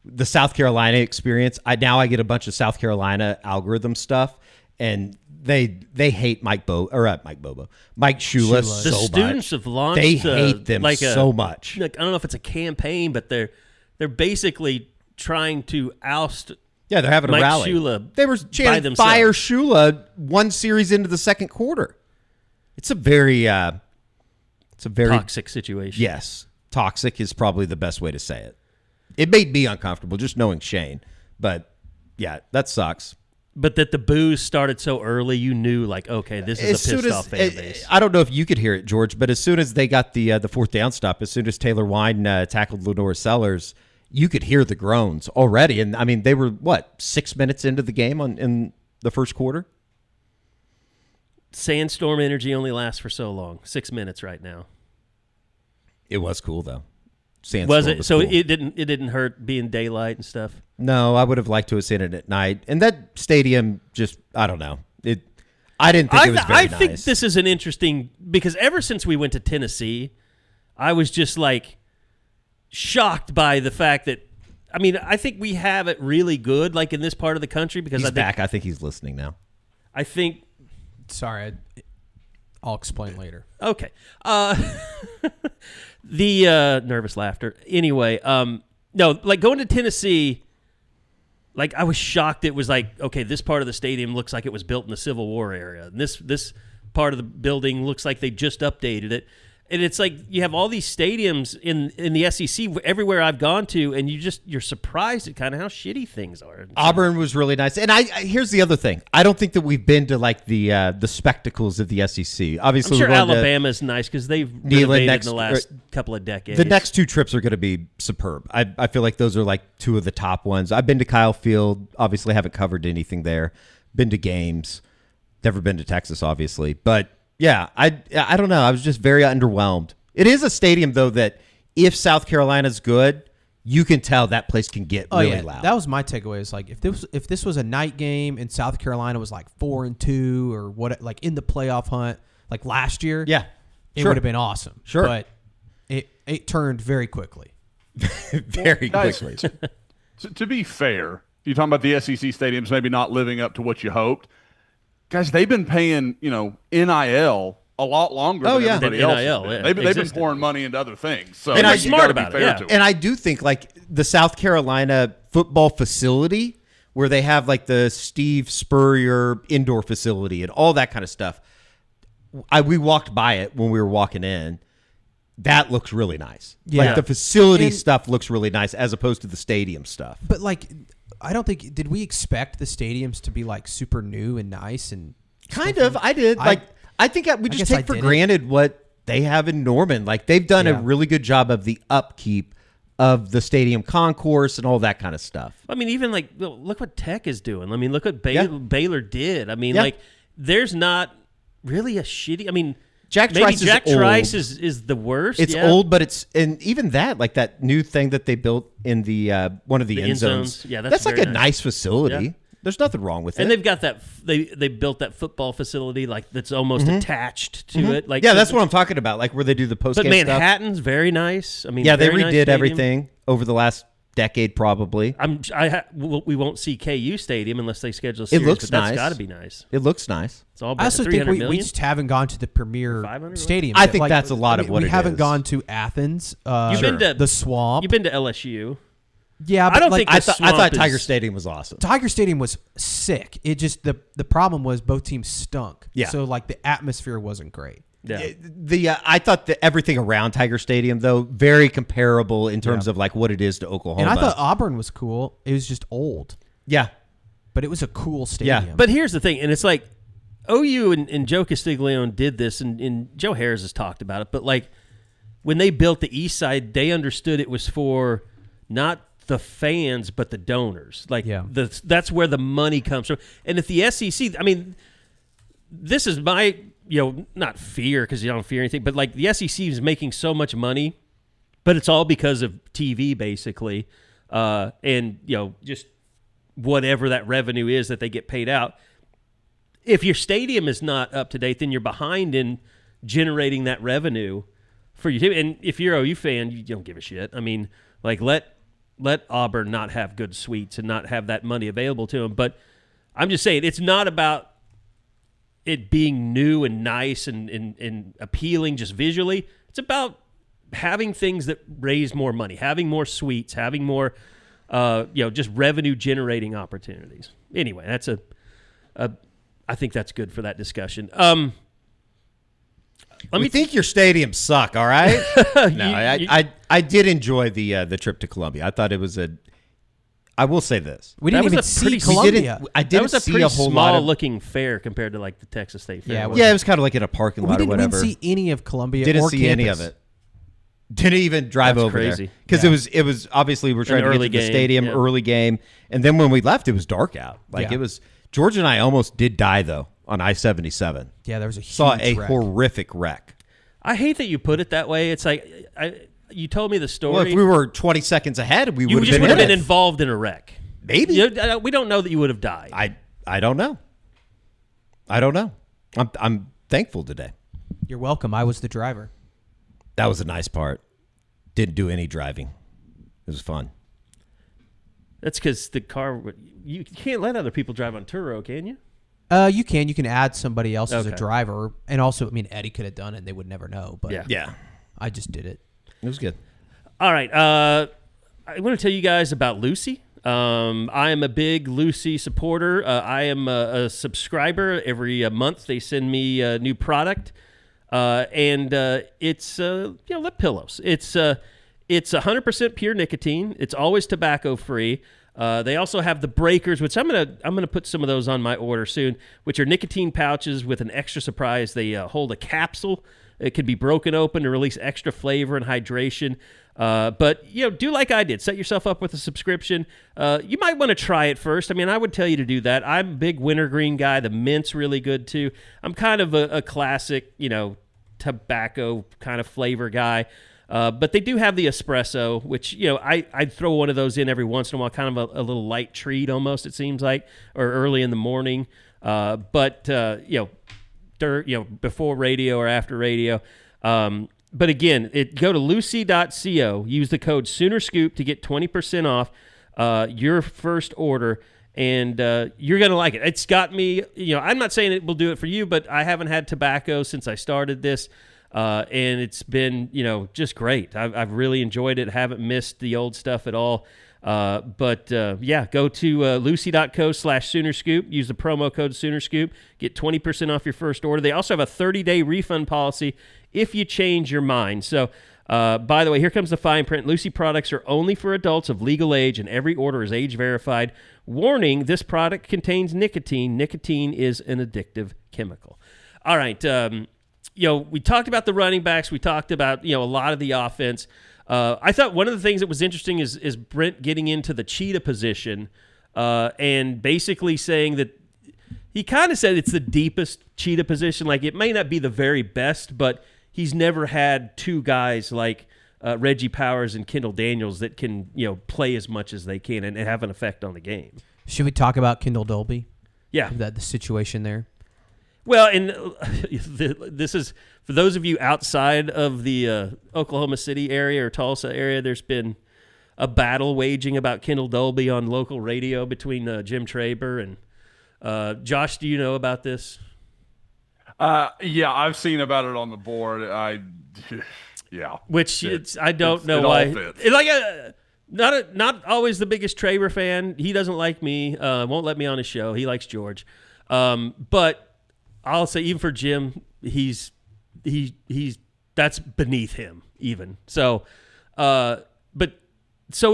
the South Carolina experience, I get a bunch of South Carolina algorithm stuff, and they hate Mike Shula so
the
much.
Students have launched.
They hate them so much.
I don't know if it's a campaign, but they're basically trying to oust.
Yeah, they're having
Mike
a rally.
Shula
they were chanting "Fire Shula" one series into the second quarter. It's a very
toxic situation.
Yes, toxic is probably the best way to say it. It made me uncomfortable just knowing Shane, but yeah, that sucks.
But that the boos started so early, you knew okay, this is a pissed off fan base.
I don't know if you could hear it, George, but as soon as they got the 4th down stop, as soon as Taylor Wine tackled Lenore Sellers, you could hear the groans already. And, I mean, they were, 6 minutes into the game in the first quarter?
Sandstorm energy only lasts for so long. 6 minutes right now.
It was cool, though. Sandstorm
was it? So
cool.
it didn't hurt being daylight and stuff?
No, I would have liked to have seen it at night. And that stadium just, I don't know. I didn't think it was very nice.
I think this is an interesting, because ever since we went to Tennessee, I was just shocked by the fact that, I think we have it really good, in this part of the country, because
he's back. I think he's listening now.
I think.
Sorry, I'll explain later.
Okay. The nervous laughter. Anyway, no, going to Tennessee, I was shocked. It was okay, this part of the stadium looks like it was built in the Civil War area. And this part of the building looks like they just updated it. And it's you have all these stadiums in the SEC everywhere I've gone to, and you're surprised at kind of how shitty things are.
Auburn was really nice. And here's the other thing. I don't think that we've been to the spectacles of the SEC. Obviously,
I'm sure Alabama's nice because they've renovated in the last couple of decades.
The next 2 trips are going to be superb. I feel like those are 2 of the top ones. I've been to Kyle Field. Obviously, haven't covered anything there. Been to games. Never been to Texas, obviously. But yeah, I don't know. I was just very underwhelmed. It is a stadium, though, that if South Carolina's good, you can tell that place can get really loud.
That was my takeaway. Is if this was a night game and South Carolina was 4-2 or what, in the playoff hunt last year, it would have been awesome.
Sure,
but it turned very quickly.
Very quickly.
To be fair, you're talking about the SEC stadiums maybe not living up to what you hoped. Guys, they've been paying, NIL a lot longer than everybody else.
NIL,
they've been pouring money into other things. So
and I'm smart about it. Yeah.
And I do think the South Carolina football facility, where they have the Steve Spurrier indoor facility and all that kind of stuff. We walked by it when we were walking in. That looks really nice.
Yeah.
The facility stuff looks really nice as opposed to the stadium stuff.
But I don't think, did we expect the stadiums to be super new and nice and
kind of? I did. I think we just take for granted what they have in Norman. They've done a really good job of the upkeep of the stadium concourse and all that kind of stuff.
Even look what Tech is doing. Look what Baylor did. There's not really a shitty.
Jack Trice
is the worst.
It's old, but and even that new thing that they built in the one of the end zones.
Yeah,
that's a nice facility. Yeah. There's nothing wrong with it.
And they've got that they built that football facility that's almost attached to it.
That's what I'm talking about. Where they do the post game stuff.
But Manhattan's very nice.
They redid everything over the last decade probably.
We won't see KU Stadium unless they schedule a series.
It looks nice.
That's got to be nice.
It looks nice.
It's all
I also think we just haven't gone to the premier stadium.
I think that's a lot of what it is.
We haven't gone to Athens.
You've been to
the Swamp.
You've been to LSU.
Yeah, but
I don't think
I thought Tiger Stadium was awesome.
Tiger Stadium was sick. It just the problem was both teams stunk.
Yeah.
So the atmosphere wasn't great.
Yeah.
I thought that everything around Tiger Stadium though very comparable in terms of what it is to Oklahoma.
And I thought Auburn was cool. It was just old.
Yeah.
But it was a cool stadium.
Yeah. But here's the thing, and it's OU and Joe Castiglione did this, and Joe Harris has talked about it, but when they built the East Side, they understood it was for not the fans but the donors. That's where the money comes from. And if the SEC, this is my, not fear because you don't fear anything, but like the SEC is making so much money, but it's all because of TV basically, and just whatever that revenue is that they get paid out. If your stadium is not up to date, then you're behind in generating that revenue for you. And if you're an OU fan, you don't give a shit. I mean, like let Auburn not have good suites and not have that money available to them. But I'm just saying, it's not about it being new and nice and appealing just visually. It's about having things that raise more money, having more suites, having more, just revenue generating opportunities. Anyway, that's I think that's good for that discussion.
We think your stadiums suck, all right? No, I did enjoy the trip to Columbia. I thought it was I will say this.
We didn't even see Columbia.
I didn't
see
a whole lot of
looking fair compared to like the Texas State Fair.
Yeah, it was kind of like in a parking lot or whatever.
We didn't see any of Columbia.
Didn't see
campus.
any of it. Didn't even drive over
crazy.
there because it was obviously we're trying to get to the stadium, early game, and then when we left, it was dark out. It was. George and I almost did die though on I-77.
Yeah, there was a huge wreck.
Horrific wreck.
I hate that you put it that way. It's like you told me the story.
Well, if we were 20 seconds ahead, we would
have
been
involved in a wreck.
Maybe.
We don't know that you would have died.
I don't know. I don't know. I'm thankful today.
You're welcome. I was the driver.
That was a nice part. Didn't do any driving. It was fun.
That's because the car. You can't let other people drive on Turo, can you?
You can. You can add somebody else as a driver, and also, Eddie could have done it, and they would never know. But
yeah,
I just did it.
It was good.
All right. I want to tell you guys about Lucy. I am a big Lucy supporter. I am a subscriber. Every month they send me a new product, and it's lip pillows. It's 100% pure nicotine. It's always tobacco free. They also have the breakers, which I'm gonna put some of those on my order soon, which are nicotine pouches with an extra surprise. They hold a capsule. It can be broken open to release extra flavor and hydration. But do like I did. Set yourself up with a subscription. You might want to try it first. I would tell you to do that. I'm a big wintergreen guy. The mint's really good too. I'm kind of a classic, tobacco kind of flavor guy. But they do have the espresso, which, I'd throw one of those in every once in a while, kind of a little light treat almost, it seems like, or early in the morning. Before radio or after radio. But again, go to lucy.co, use the code SoonerScoop to get 20% off your first order, and you're going to like it. It's got me, I'm not saying it will do it for you, but I haven't had tobacco since I started this. And it's been, just great. I've really enjoyed it. Haven't missed the old stuff at all. Go to lucy.co/SoonerScoop. Use the promo code SoonerScoop. Get 20% off your first order. They also have a 30-day refund policy if you change your mind. So, by the way, here comes the fine print. Lucy products are only for adults of legal age, and every order is age verified. Warning, this product contains nicotine. Nicotine is an addictive chemical. All right. We talked about the running backs. We talked about, a lot of the offense. I thought one of the things that was interesting is Brent getting into the cheetah position and basically saying that he kind of said it's the deepest cheetah position. Like, it may not be the very best, but he's never had two guys like Reggie Powers and Kendel Daniels that can, play as much as they can and have an effect on the game.
Should we talk about Kendel Dolby?
Yeah.
The situation there?
Well, and this is, for those of you outside of the Oklahoma City area or Tulsa area, there's been a battle waging about Kendel Dolby on local radio between Jim Traber and Josh. Do you know about this?
Yeah, I've seen about it on the board.
Which I don't know why. Not always the biggest Traber fan. He doesn't like me. Won't let me on his show. He likes George, but I'll say even for Jim, he's that's beneath him even. So, so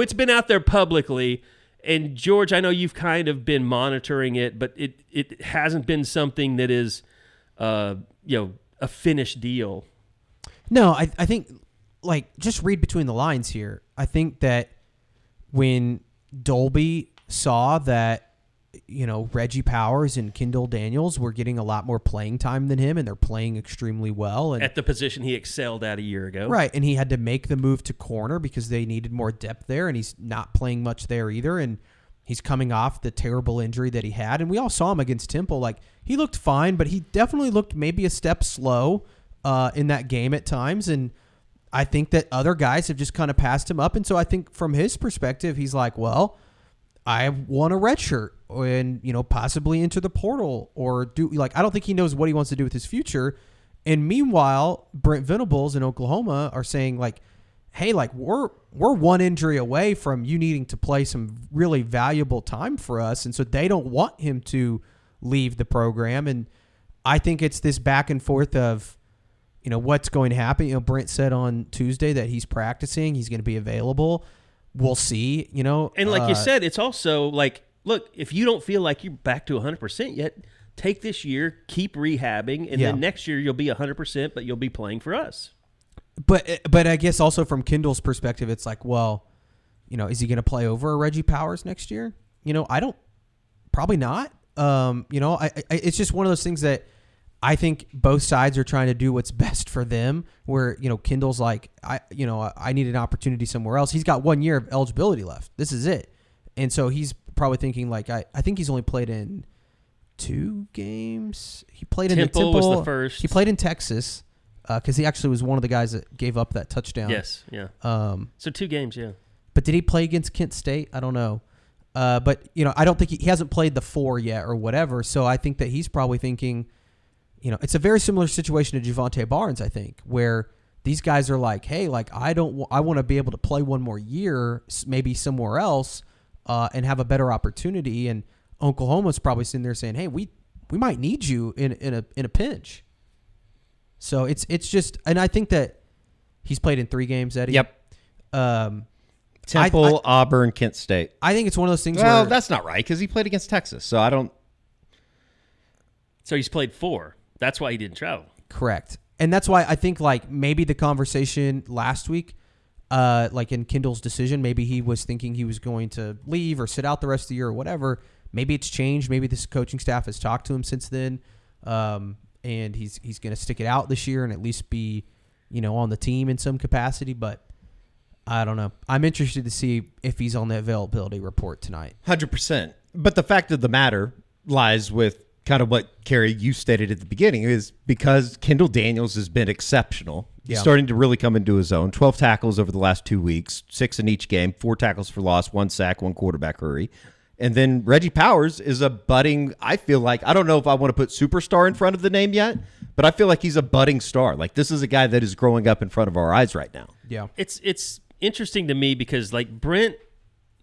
it's been out there publicly, and George, I know you've kind of been monitoring it, but it hasn't been something that is, a finished deal.
No, I think, just read between the lines here. I think that when Dolby saw that Reggie Powers and Kendel Daniels were getting a lot more playing time than him, and they're playing extremely well. And
at the position he excelled at a year ago.
Right, and he had to make the move to corner because they needed more depth there, and he's not playing much there either, and he's coming off the terrible injury that he had. And we all saw him against Temple. Like, he looked fine, but he definitely looked maybe a step slow in that game at times, and I think that other guys have just kind of passed him up. And so I think from his perspective, he's like, well, I want a red shirt and, possibly enter the portal or I don't think he knows what he wants to do with his future. And meanwhile, Brent Venables in Oklahoma are saying like, hey, like we're one injury away from you needing to play some really valuable time for us. And so they don't want him to leave the program. And I think it's this back and forth of, what's going to happen. Brent said on Tuesday that he's practicing. He's going to be available. We'll see,
And like you said, it's also like, look, if you don't feel like you're back to 100% yet, take this year, keep rehabbing, and then next year you'll be 100%, but you'll be playing for us.
But I guess also from Kendall's perspective, it's like, well, is he going to play over Reggie Powers next year? Probably not. It's just one of those things that I think both sides are trying to do what's best for them. Where Kendall's like, I need an opportunity somewhere else. He's got 1 year of eligibility left. This is it, and so he's probably thinking like, I think he's only played in 2 games. He played in Temple
was the first.
He played in Texas because he actually was one of the guys that gave up that touchdown.
Yes, yeah. So 2 games, yeah.
But did he play against Kent State? I don't know. But I don't think he hasn't played the 4 yet or whatever. So I think that he's probably thinking. It's a very similar situation to Jovantae Barnes, I think, where these guys are like, hey, like I want to be able to play 1 more year, maybe somewhere else, and have a better opportunity. And Oklahoma's probably sitting there saying, hey, we might need you in a pinch. So it's just, and I think that he's played in 3 games, Eddie.
Yep. Temple, Auburn, Kent State.
I think it's one of those things.
Well, that's not right because he played against Texas, so I don't.
So he's played 4. That's why he didn't travel.
Correct. And that's why I think like maybe the conversation last week, like in Kendall's decision, maybe he was thinking he was going to leave or sit out the rest of the year or whatever. Maybe it's changed. Maybe this coaching staff has talked to him since then. And he's going to stick it out this year and at least be, on the team in some capacity. But I don't know. I'm interested to see if he's on the availability report tonight.
100%. But the fact of the matter lies with kind of what, Carrie, you stated at the beginning, is because Kendel Daniels has been exceptional. He's starting to really come into his own. 12 tackles over the last 2 weeks, 6 in each game, 4 tackles for loss, 1 sack, 1 quarterback hurry. And then Reggie Powers is a budding, I feel like, I don't know if I want to put superstar in front of the name yet, but I feel like he's a budding star. Like, this is a guy that is growing up in front of our eyes right now.
Yeah.
It's interesting to me because, like, Brent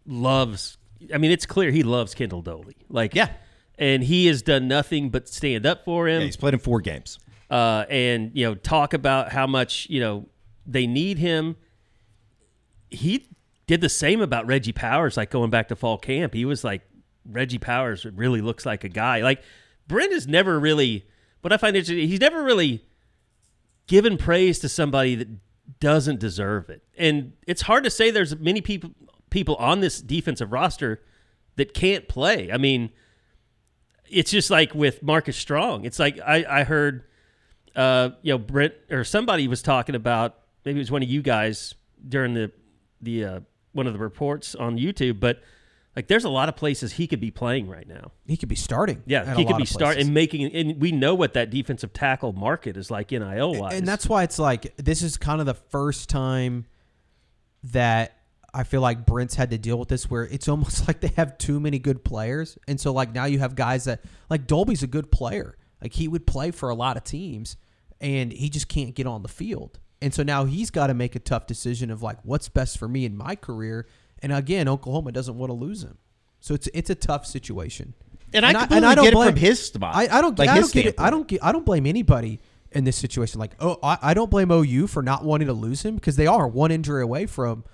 loves, it's clear he loves Kendel Dolby. Like,
yeah.
And he has done nothing but stand up for him.
Yeah, he's played in 4 games.
And, talk about how much, they need him. He did the same about Reggie Powers, like going back to fall camp. He was like, Reggie Powers really looks like a guy. Like, Brent is never really, what I find interesting, he's never really given praise to somebody that doesn't deserve it. And it's hard to say there's many people on this defensive roster that can't play. It's just like with Marcus Strong. It's like I heard, Brent or somebody was talking about, maybe it was one of you guys during the one of the reports on YouTube, but like there's a lot of places he could be playing right now.
He could be starting.
Yeah, he could be starting and making, and we know what that defensive tackle market is like NIL-wise.
And that's why it's like this is kind of the first time that I feel like Brent's had to deal with this where it's almost like they have too many good players. And so like now you have guys that like Dolby's a good player. Like he would play for a lot of teams and he just can't get on the field. And so now he's got to make a tough decision of like what's best for me in my career. And again, Oklahoma doesn't want to lose him. So it's a tough situation.
And I completely get it from his spot.
I don't get it. I don't blame anybody in this situation. Like, I don't blame OU for not wanting to lose him because they are 1 injury away from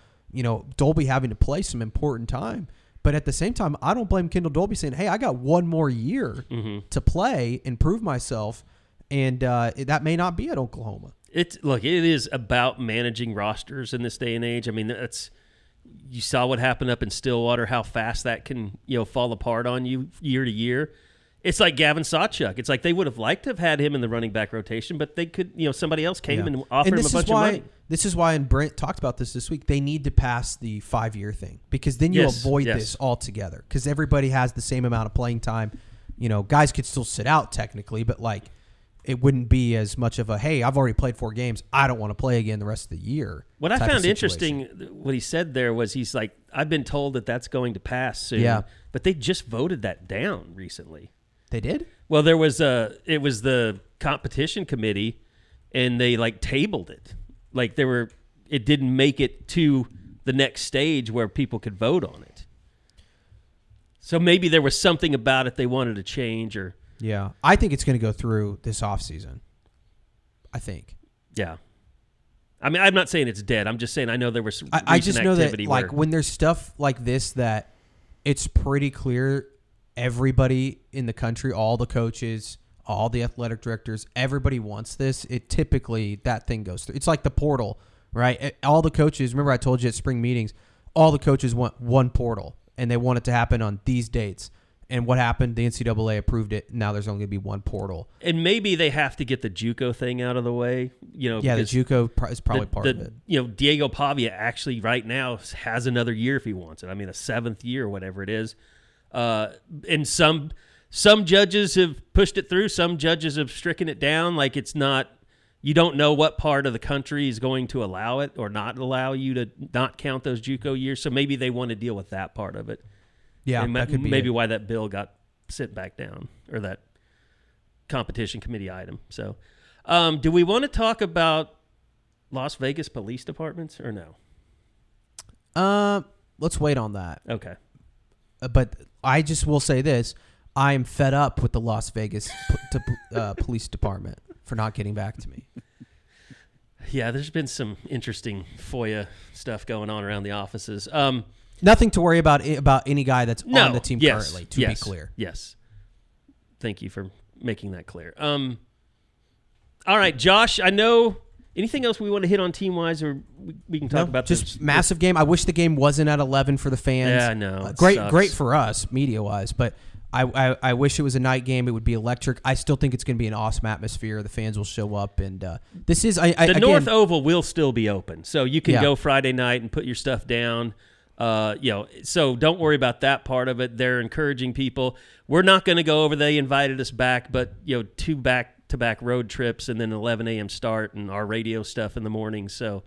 Dolby having to play some important time. But at the same time, I don't blame Kendel Dolby saying, hey, I got 1 more year to play and prove myself. And that may not be at Oklahoma.
It is about managing rosters in this day and age. you saw what happened up in Stillwater, how fast that can, fall apart on you year to year. It's like Gavin Sawchuk. It's like they would have liked to have had him in the running back rotation, but they could, somebody else came and offered him a bunch of money.
This is why, and Brent talked about this week, they need to pass the 5-year thing because then you avoid this altogether because everybody has the same amount of playing time. Guys could still sit out technically, but it wouldn't be as much of a, hey, I've already played 4 games. I don't want to play again the rest of the year.
What I found interesting, what he said there was he's like, I've been told that that's going to pass soon, but they just voted that down recently.
They did?
Well, it was the competition committee, and they tabled it. It didn't make it to the next stage where people could vote on it. So maybe there was something about it they wanted to change, or
I think it's going to go through this offseason. I think.
Yeah. I mean, I'm not saying it's dead. I'm just saying I know there was some
I just know that
where,
when there's stuff like this that it's pretty clear everybody in the country, all the coaches, all the athletic directors, everybody wants this. It typically, that thing goes through. It's like the portal, right? All the coaches, remember I told you at spring meetings, all the coaches want one portal, and they want it to happen on these dates. And what happened? The NCAA approved it. Now there's only going to be one portal.
And maybe they have to get the JUCO thing out of the way.
The JUCO is probably part of it.
Diego Pavia actually right now has another year if he wants it. I mean, a 7th year or whatever it is. And some judges have pushed it through. Some judges have stricken it down. It's not, you don't know what part of the country is going to allow it or not allow you to not count those JUCO years. So maybe they want to deal with that part of it.
Yeah,
and
that could be
maybe why that bill got sent back down, or that competition committee item. So, do we want to talk about Las Vegas police departments or no?
Let's wait on that.
Okay.
But I just will say this. I am fed up with the Las Vegas police department for not getting back to me.
Yeah, there's been some interesting FOIA stuff going on around the offices.
Nothing to worry about any guy that's on the team currently, to be clear.
Yes. Thank you for making that clear. All right, Josh, I know anything else we want to hit on team-wise, or we can talk about
just
this?
Massive game. I wish the game wasn't at 11 for the fans.
Yeah, I know.
Great for us, media-wise, but I wish it was a night game. It would be electric. I still think it's going to be an awesome atmosphere. The fans will show up, and this is
the North Oval will still be open, so you can go Friday night and put your stuff down. So don't worry about that part of it. They're encouraging people. We're not going to go over. They invited us back, but 2 back-to-back road trips and then 11 a.m. start and our radio stuff in the morning. So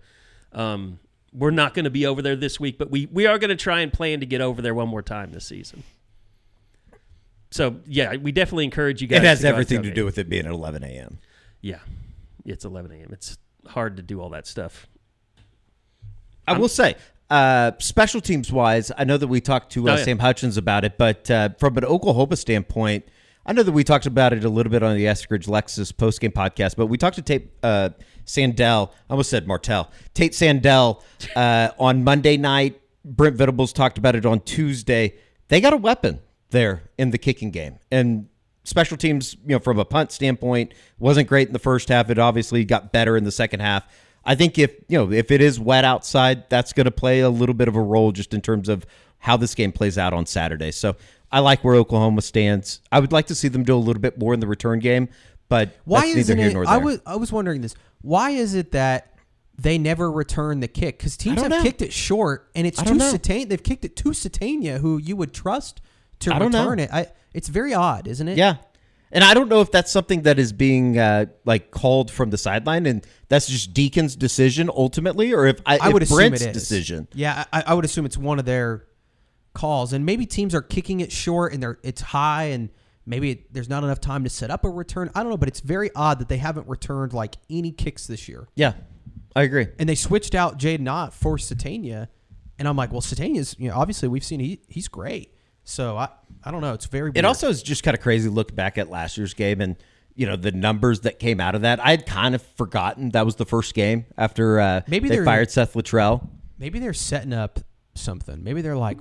we're not going to be over there this week, but we are going to try and plan to get over there one more time this season. So yeah, we definitely encourage you guys.
It has everything to do with it being at 11 a.m.
Yeah, it's 11 a.m. It's hard to do all that stuff.
I will say, special teams wise, I know that we talked to Sam Hutchins about it, but from an Oklahoma standpoint, I know that we talked about it a little bit on the Eskridge Lexus postgame podcast, but we talked to Tate Sandell. I almost said Martell. Tate Sandell on Monday night. Brent Venables talked about it on Tuesday. They got a weapon there in the kicking game. And special teams, from a punt standpoint, wasn't great in the first half. It obviously got better in the second half. I think if it is wet outside, that's going to play a little bit of a role just in terms of how this game plays out on Saturday. So I like where Oklahoma stands. I would like to see them do a little bit more in the return game, but
why
that's neither here nor there.
I was wondering this. Why is it that they never return the kick? Because teams have kicked it short, and it's they've kicked it to Satania, who you would trust to return it. It's very odd, isn't it?
Yeah. And I don't know if that's something that is being called from the sideline, and that's just Deacon's decision ultimately, or if Brent's decision.
Yeah, I would assume it's one of their calls, and maybe teams are kicking it short and it's high, and maybe there's not enough time to set up a return. I don't know, but it's very odd that they haven't returned any kicks this year.
Yeah, I agree.
And they switched out Jaden Ott for Satania, and I'm like, well, Satania's obviously we've seen he's great. So I don't know. It's very weird.
It also is just kind of crazy to look back at last year's game and, the numbers that came out of that. I had kind of forgotten that was the first game after they fired Seth Luttrell.
Maybe they're setting up something. Maybe they're like,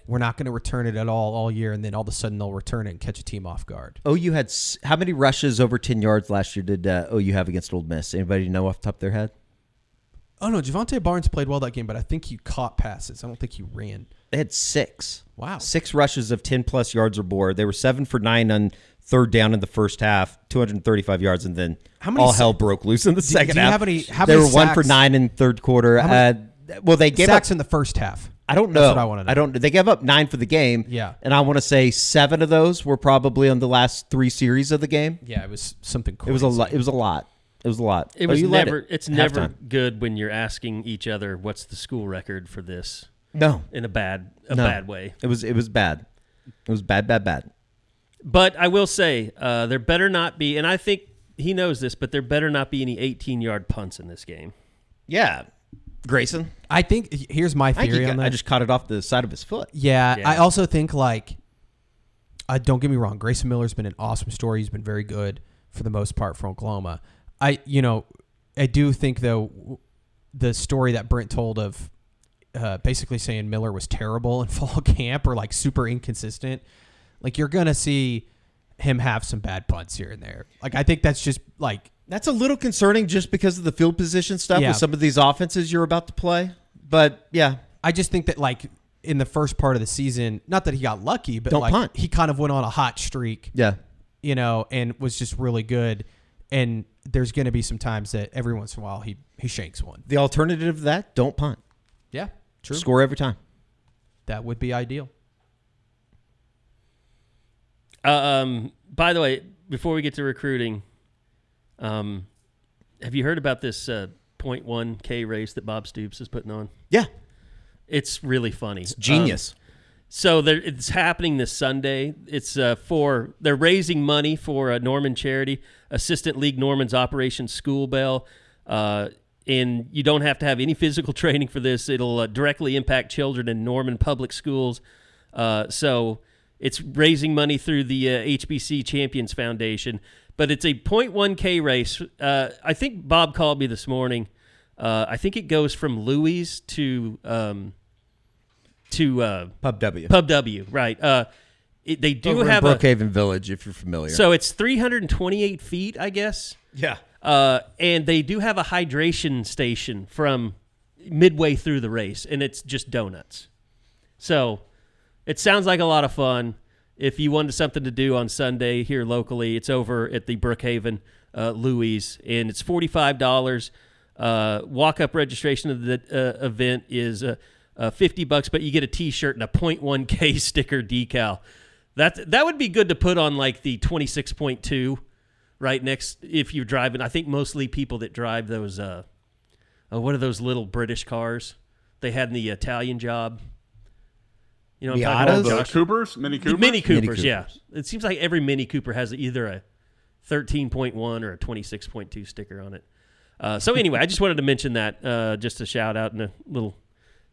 we're not going to return it at all year, and then all of a sudden they'll return it and catch a team off guard.
OU had how many rushes over 10 yards last year did OU have against Ole Miss? Anybody know off the top of their head?
Oh, no, Jovantae Barnes played well that game, but I think he caught passes. I don't think he ran.
They had 6.
Wow.
6 rushes of 10-plus yards or more. They were 7 for 9 on third down in the first half, 235 yards, and then all hell broke loose in the second half. They were 1 for 9 in third quarter. They gave
sacks
up
in the first half.
I don't know.
That's what I want to know.
I don't. They gave up 9 for the game.
Yeah.
And I want to say 7 of those were probably on the last 3 series of the game.
Yeah, it was something crazy.
It was a lot. It was a lot.
It's never good when you're asking each other what's the school record for this.
No.
In a bad way.
It was bad. It was bad.
But I will say, there better not be, and I think he knows this, but there better not be any 18-yard punts in this game.
Yeah. Grayson?
I think, here's my theory on that.
I just caught it off the side of his foot.
Yeah. I also think, don't get me wrong, Grayson Miller's been an awesome story. He's been very good for the most part for Oklahoma. I do think, though, the story that Brent told of basically saying Miller was terrible in fall camp or super inconsistent, you're going to see him have some bad punts here and there. I think that's just
that's a little concerning just because of the field position stuff with some of these offenses you're about to play. But yeah,
I just think that in the first part of the season, not that he got lucky, but
punt.
He kind of went on a hot streak.
Yeah.
And was just really good. And there's going to be some times that every once in a while he shanks one.
The alternative to that, don't punt.
Yeah, true.
Score every time.
That would be ideal.
By the way, before we get to recruiting, have you heard about this 0.1K race that Bob Stoops is putting on?
Yeah.
It's really funny.
It's genius.
So it's happening this Sunday. It's they're raising money for a Norman charity, Assistant League Norman's Operation School Bell. And you don't have to have any physical training for this. It'll directly impact children in Norman public schools. So it's raising money through the HBC Champions Foundation. But it's a 0.1K race. I think Bob called me this morning. I think it goes from Louis to
Pub W.
Pub W, right. They do
Over
have
in Brookhaven Village, if you're familiar.
So it's 328 feet, I guess.
Yeah.
And they do have a hydration station from midway through the race, and it's just donuts. So it sounds like a lot of fun. If you wanted something to do on Sunday here locally, it's over at the Brookhaven Louis, and it's $45. Walk-up registration of the event is $50, but you get a T-shirt and a 0.1K sticker decal. That would be good to put on the 26.2 right next if you're driving. I think mostly people that drive those what are those little British cars they had in the Italian Job? You know,
the Coopers, Mini Coopers?
Mini Coopers, yeah. It seems like every Mini Cooper has either a 13.1 or a 26.2 sticker on it. So anyway, I just wanted to mention that, just a shout out and a little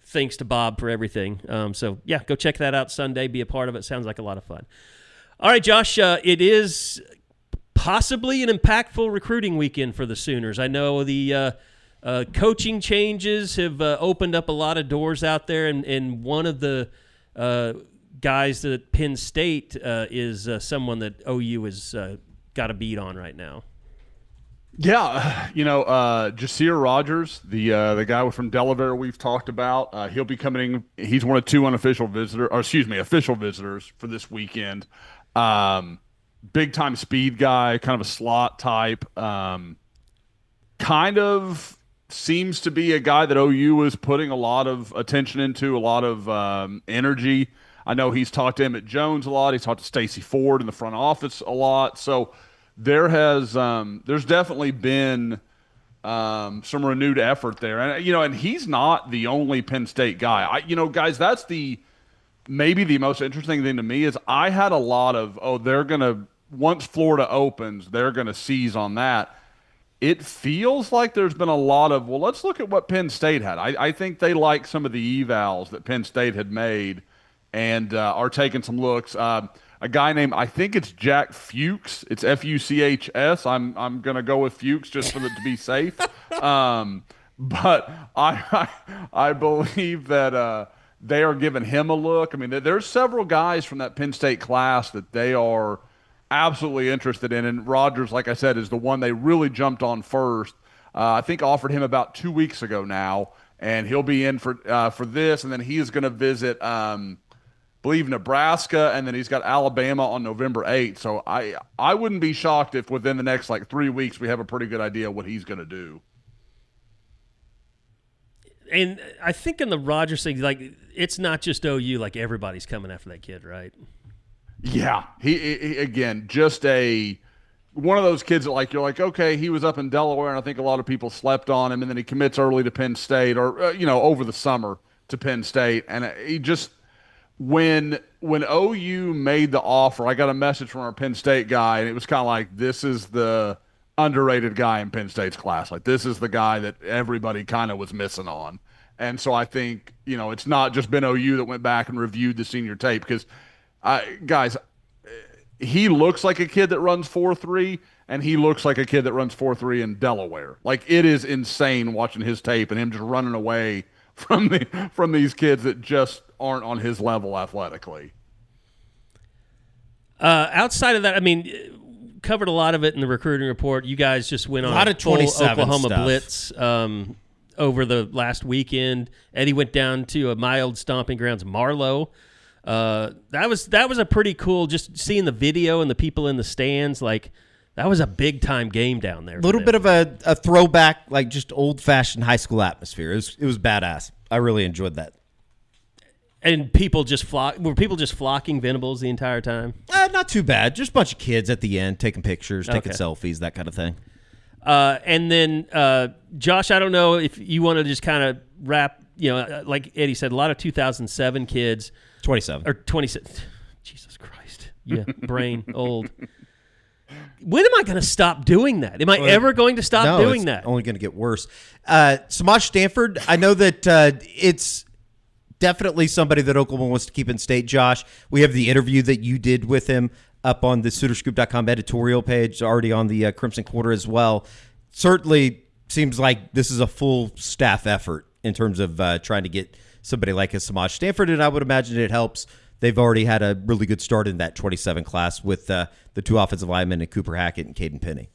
thanks to Bob for everything. So yeah, go check that out Sunday. Be a part of it. Sounds like a lot of fun. All right, Josh, it is possibly an impactful recruiting weekend for the Sooners. I know the coaching changes have opened up a lot of doors out there, and one of the guys at Penn State is someone that OU has got a beat on right now.
Yeah, Xavier Rogers, the guy from Delaware we've talked about, he'll be coming. He's one of 2 official visitors for this weekend. Big time speed guy, kind of a slot type. Kind of seems to be a guy that OU is putting a lot of attention into, a lot of energy. I know he's talked to Emmett Jones a lot. He's talked to Stacey Ford in the front office a lot. So there's definitely been some renewed effort there, and he's not the only Penn State guy. Guys, that's maybe the most interesting thing to me is I had a lot of once Florida opens, they're gonna seize on that. It feels like there's been a lot of let's look at what Penn State had. I think they like some of the evals that Penn State had made and are taking some looks. A guy named, I think it's Jack Fuchs. It's Fuchs. I'm going to go with Fuchs just for it to be safe. But I believe that they are giving him a look. I mean, there's several guys from that Penn State class that they are absolutely interested in. And Rogers, like I said, is the one they really jumped on first. I think offered him about 2 weeks ago now, and he'll be in for this, and then he is going to visit, believe Nebraska, and then he's got Alabama on November 8th. So I wouldn't be shocked if within the next 3 weeks we have a pretty good idea what he's going to do.
And I think in the Rodgers thing, it's not just OU. Everybody's coming after that kid, right?
Yeah, he again, just one of those kids that you're okay, he was up in Delaware, and I think a lot of people slept on him, and then he commits early to Penn State, or over the summer to Penn State, and he just when OU made the offer, I got a message from our Penn State guy, and it was kind of this is the underrated guy in Penn State's class. This is the guy that everybody kind of was missing on, and so I think it's not just been OU that went back and reviewed the senior tape, because guys, he looks like a kid that runs 4.3, and he looks like a kid that runs 4.3 in Delaware. It is insane watching his tape and him just running away from these kids that just aren't on his level athletically.
Outside of that, covered a lot of it in the recruiting report. You guys just went on
a lot of 27
Oklahoma
stuff.
blitz over the last weekend. Eddie went down to a mild stomping grounds, Marlowe. That was a pretty cool, just seeing the video and the people in the stands. That was a big time game down there.
A little bit of a throwback, just old fashioned high school atmosphere. It was badass. I really enjoyed that.
And people just were people just flocking Venables the entire time?
Not too bad. Just a bunch of kids at the end taking pictures, taking selfies, that kind of thing.
And then Josh, I don't know if you want to just kind of wrap. Like Eddie said, a lot of 2007 kids.
27.
Or 27. Jesus Christ. Yeah, brain old. When am I going to stop doing that? Am I ever going to stop doing that?
Only going to get worse. Semaj Stanford, I know that it's definitely somebody that Oklahoma wants to keep in state, Josh. We have the interview that you did with him up on the SoonerScoop.com editorial page, already on the Crimson Quarter as well. Certainly seems like this is a full staff effort in terms of trying to get somebody like a Semaj Stanford, and I would imagine it helps. They've already had a really good start in that 27 class with the two offensive linemen, and Cooper Hackett and Caden Penny.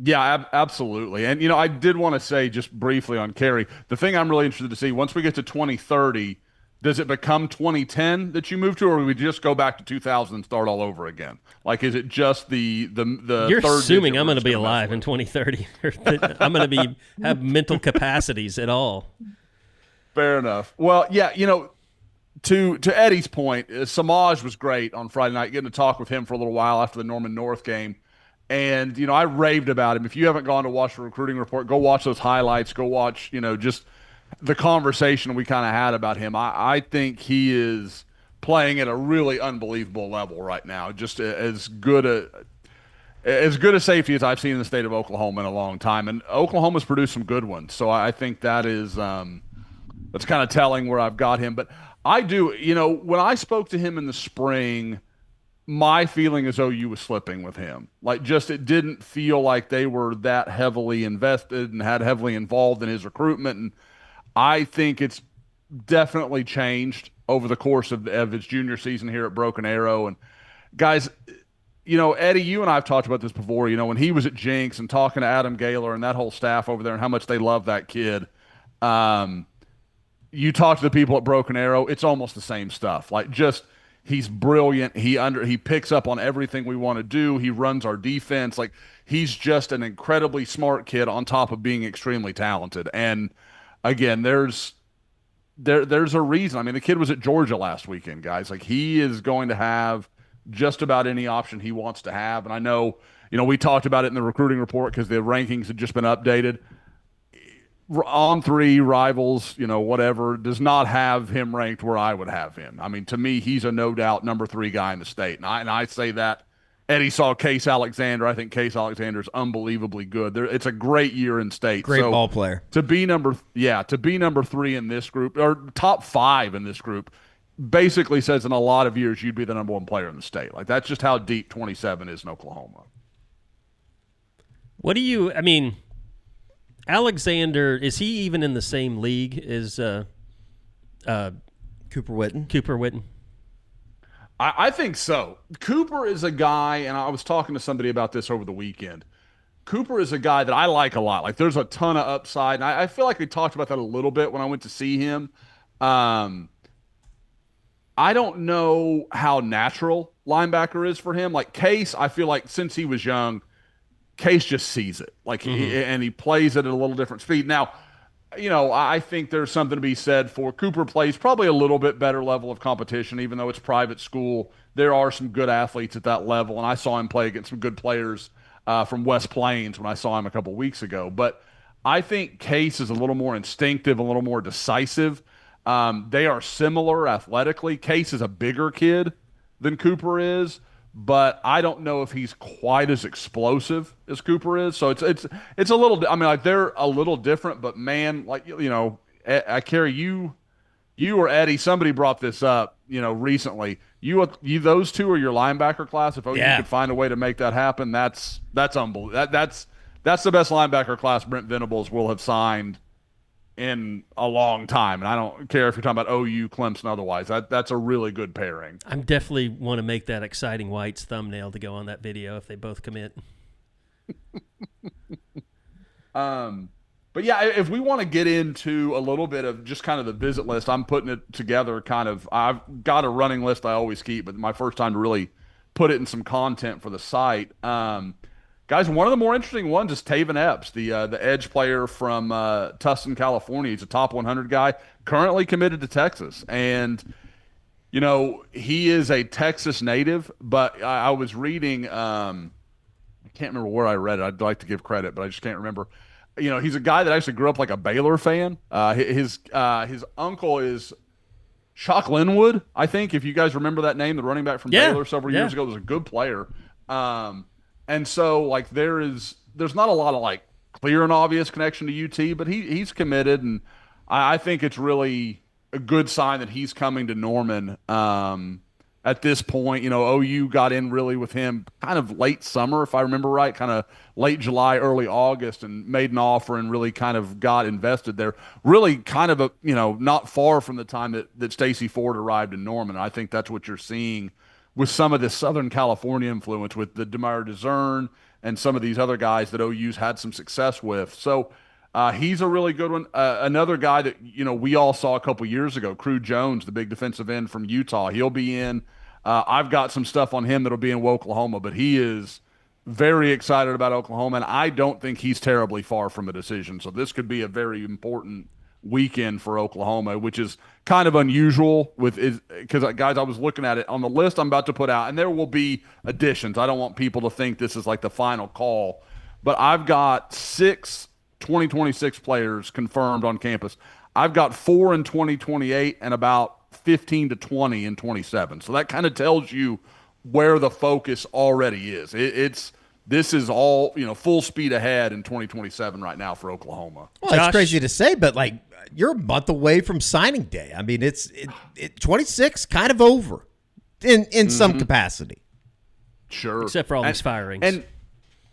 Yeah, absolutely. And, I did want to say just briefly on Carey, the thing I'm really interested to see, once we get to 2030, does it become 2010 that you move to, or do we just go back to 2000 and start all over again? Is it just the
You're
third
assuming I'm going to be alive in 2030. I'm going to have mental capacities at all.
Fair enough. Well, yeah, to Eddie's point, Semaj was great on Friday night, getting to talk with him for a little while after the Norman North game. And, I raved about him. If you haven't gone to watch the recruiting report, go watch those highlights. Go watch, just the conversation we kind of had about him. I think he is playing at a really unbelievable level right now. Just as good a safety as I've seen in the state of Oklahoma in a long time. And Oklahoma's produced some good ones. So I think that is that's kind of telling where I've got him. But I do, when I spoke to him in the spring, my feeling is OU was slipping with him. It didn't feel like they were that heavily invested and had heavily involved in his recruitment. And I think it's definitely changed over the course of his junior season here at Broken Arrow. And guys, Eddie, you and I have talked about this before, when he was at Jinx and talking to Adam Gaylor and that whole staff over there and how much they love that kid. You talk to the people at Broken Arrow, it's almost the same stuff. He's brilliant. He picks up on everything we want to do. He runs our defense. He's just an incredibly smart kid on top of being extremely talented. And again, there's a reason. The kid was at Georgia last weekend, guys. He is going to have just about any option he wants to have. And I know, we talked about it in the recruiting report because the rankings had just been updated. On three, Rivals, whatever, does not have him ranked where I would have him. To me, he's a no doubt number 3 guy in the state. And I say that. Eddie saw Case Alexander. I think Case Alexander is unbelievably good. It's a great year in state.
Great ball player.
To be number 3 in this group, or top 5 in this group, basically says in a lot of years you'd be the number 1 player in the state. That's just how deep 27 is in Oklahoma.
What do you, Alexander, is he even in the same league as
Cooper Witten?
Cooper Witten.
I think so. Cooper is a guy, and I was talking to somebody about this over the weekend. Cooper is a guy that I like a lot. Like, there's a ton of upside, and I feel like we talked about that a little bit when I went to see him. I don't know how natural linebacker is for him. Like, Case, I feel like since he was young, Case just sees it. Like, and he plays it at a little different speed. Now, I think there's something to be said for Cooper plays probably a little bit better level of competition, even though it's private school. There are some good athletes at that level, and I saw him play against some good players from West Plains when I saw him a couple weeks ago. But I think Case is a little more instinctive, a little more decisive. They are similar athletically. Case is a bigger kid than Cooper is, but I don't know if he's quite as explosive as Cooper is. So it's a little. I mean, like, they're a little different, but man, like, I carry you or Eddie. Somebody brought this up, recently. You those two are your linebacker class. If OU could find a way to make that happen, that's unbelievable. That's the best linebacker class Brent Venables will have signed in a long time, and I don't care if you're talking about OU, Clemson, otherwise. That's a really good pairing.
I definitely want to make that Exciting Whites thumbnail to go on that video if they both commit.
But yeah, if we want to get into a little bit of just kind of the visit list, I'm putting it together kind of. I've got a running list I always keep, but my first time to really put it in some content for the site. Guys, one of the more interesting ones is Taven Epps, the edge player from Tustin, California. He's a top 100 guy, currently committed to Texas. And, he is a Texas native, but I was reading, I can't remember where I read it. I'd like to give credit, but I just can't remember. He's a guy that actually grew up like a Baylor fan. His uncle is Shock Linwood, I think, if you guys remember that name, the running back from Baylor several years ago, was a good player. And so, like, there's not a lot of, like, clear and obvious connection to UT, but he's committed, and I think it's really a good sign that he's coming to Norman at this point. OU got in really with him kind of late summer, if I remember right, kind of late July, early August, and made an offer and really kind of got invested there. Really kind of not far from the time that Stacey Ford arrived in Norman. I think that's what you're seeing with some of this Southern California influence with the DeMar DeZern and some of these other guys that OU's had some success with. So he's a really good one. Another guy that, we all saw a couple years ago, Crew Jones, the big defensive end from Utah. He'll be in. I've got some stuff on him that'll be in Oklahoma, but he is very excited about Oklahoma, and I don't think he's terribly far from a decision. So this could be a very important weekend for Oklahoma, which is kind of unusual because, guys, I was looking at it on the list I'm about to put out, and there will be additions. I don't want people to think this is like the final call, but I've got 6 2026 players confirmed on campus. I've got 4 in 2028 and about 15 to 20 in 27. So that kind of tells you where the focus already is. This is all, full speed ahead in 2027 right now for Oklahoma.
Well, it's crazy to say, but like, you're a month away from signing day. I mean, it's 26 kind of over in some capacity.
Sure.
Except for all these firings.
And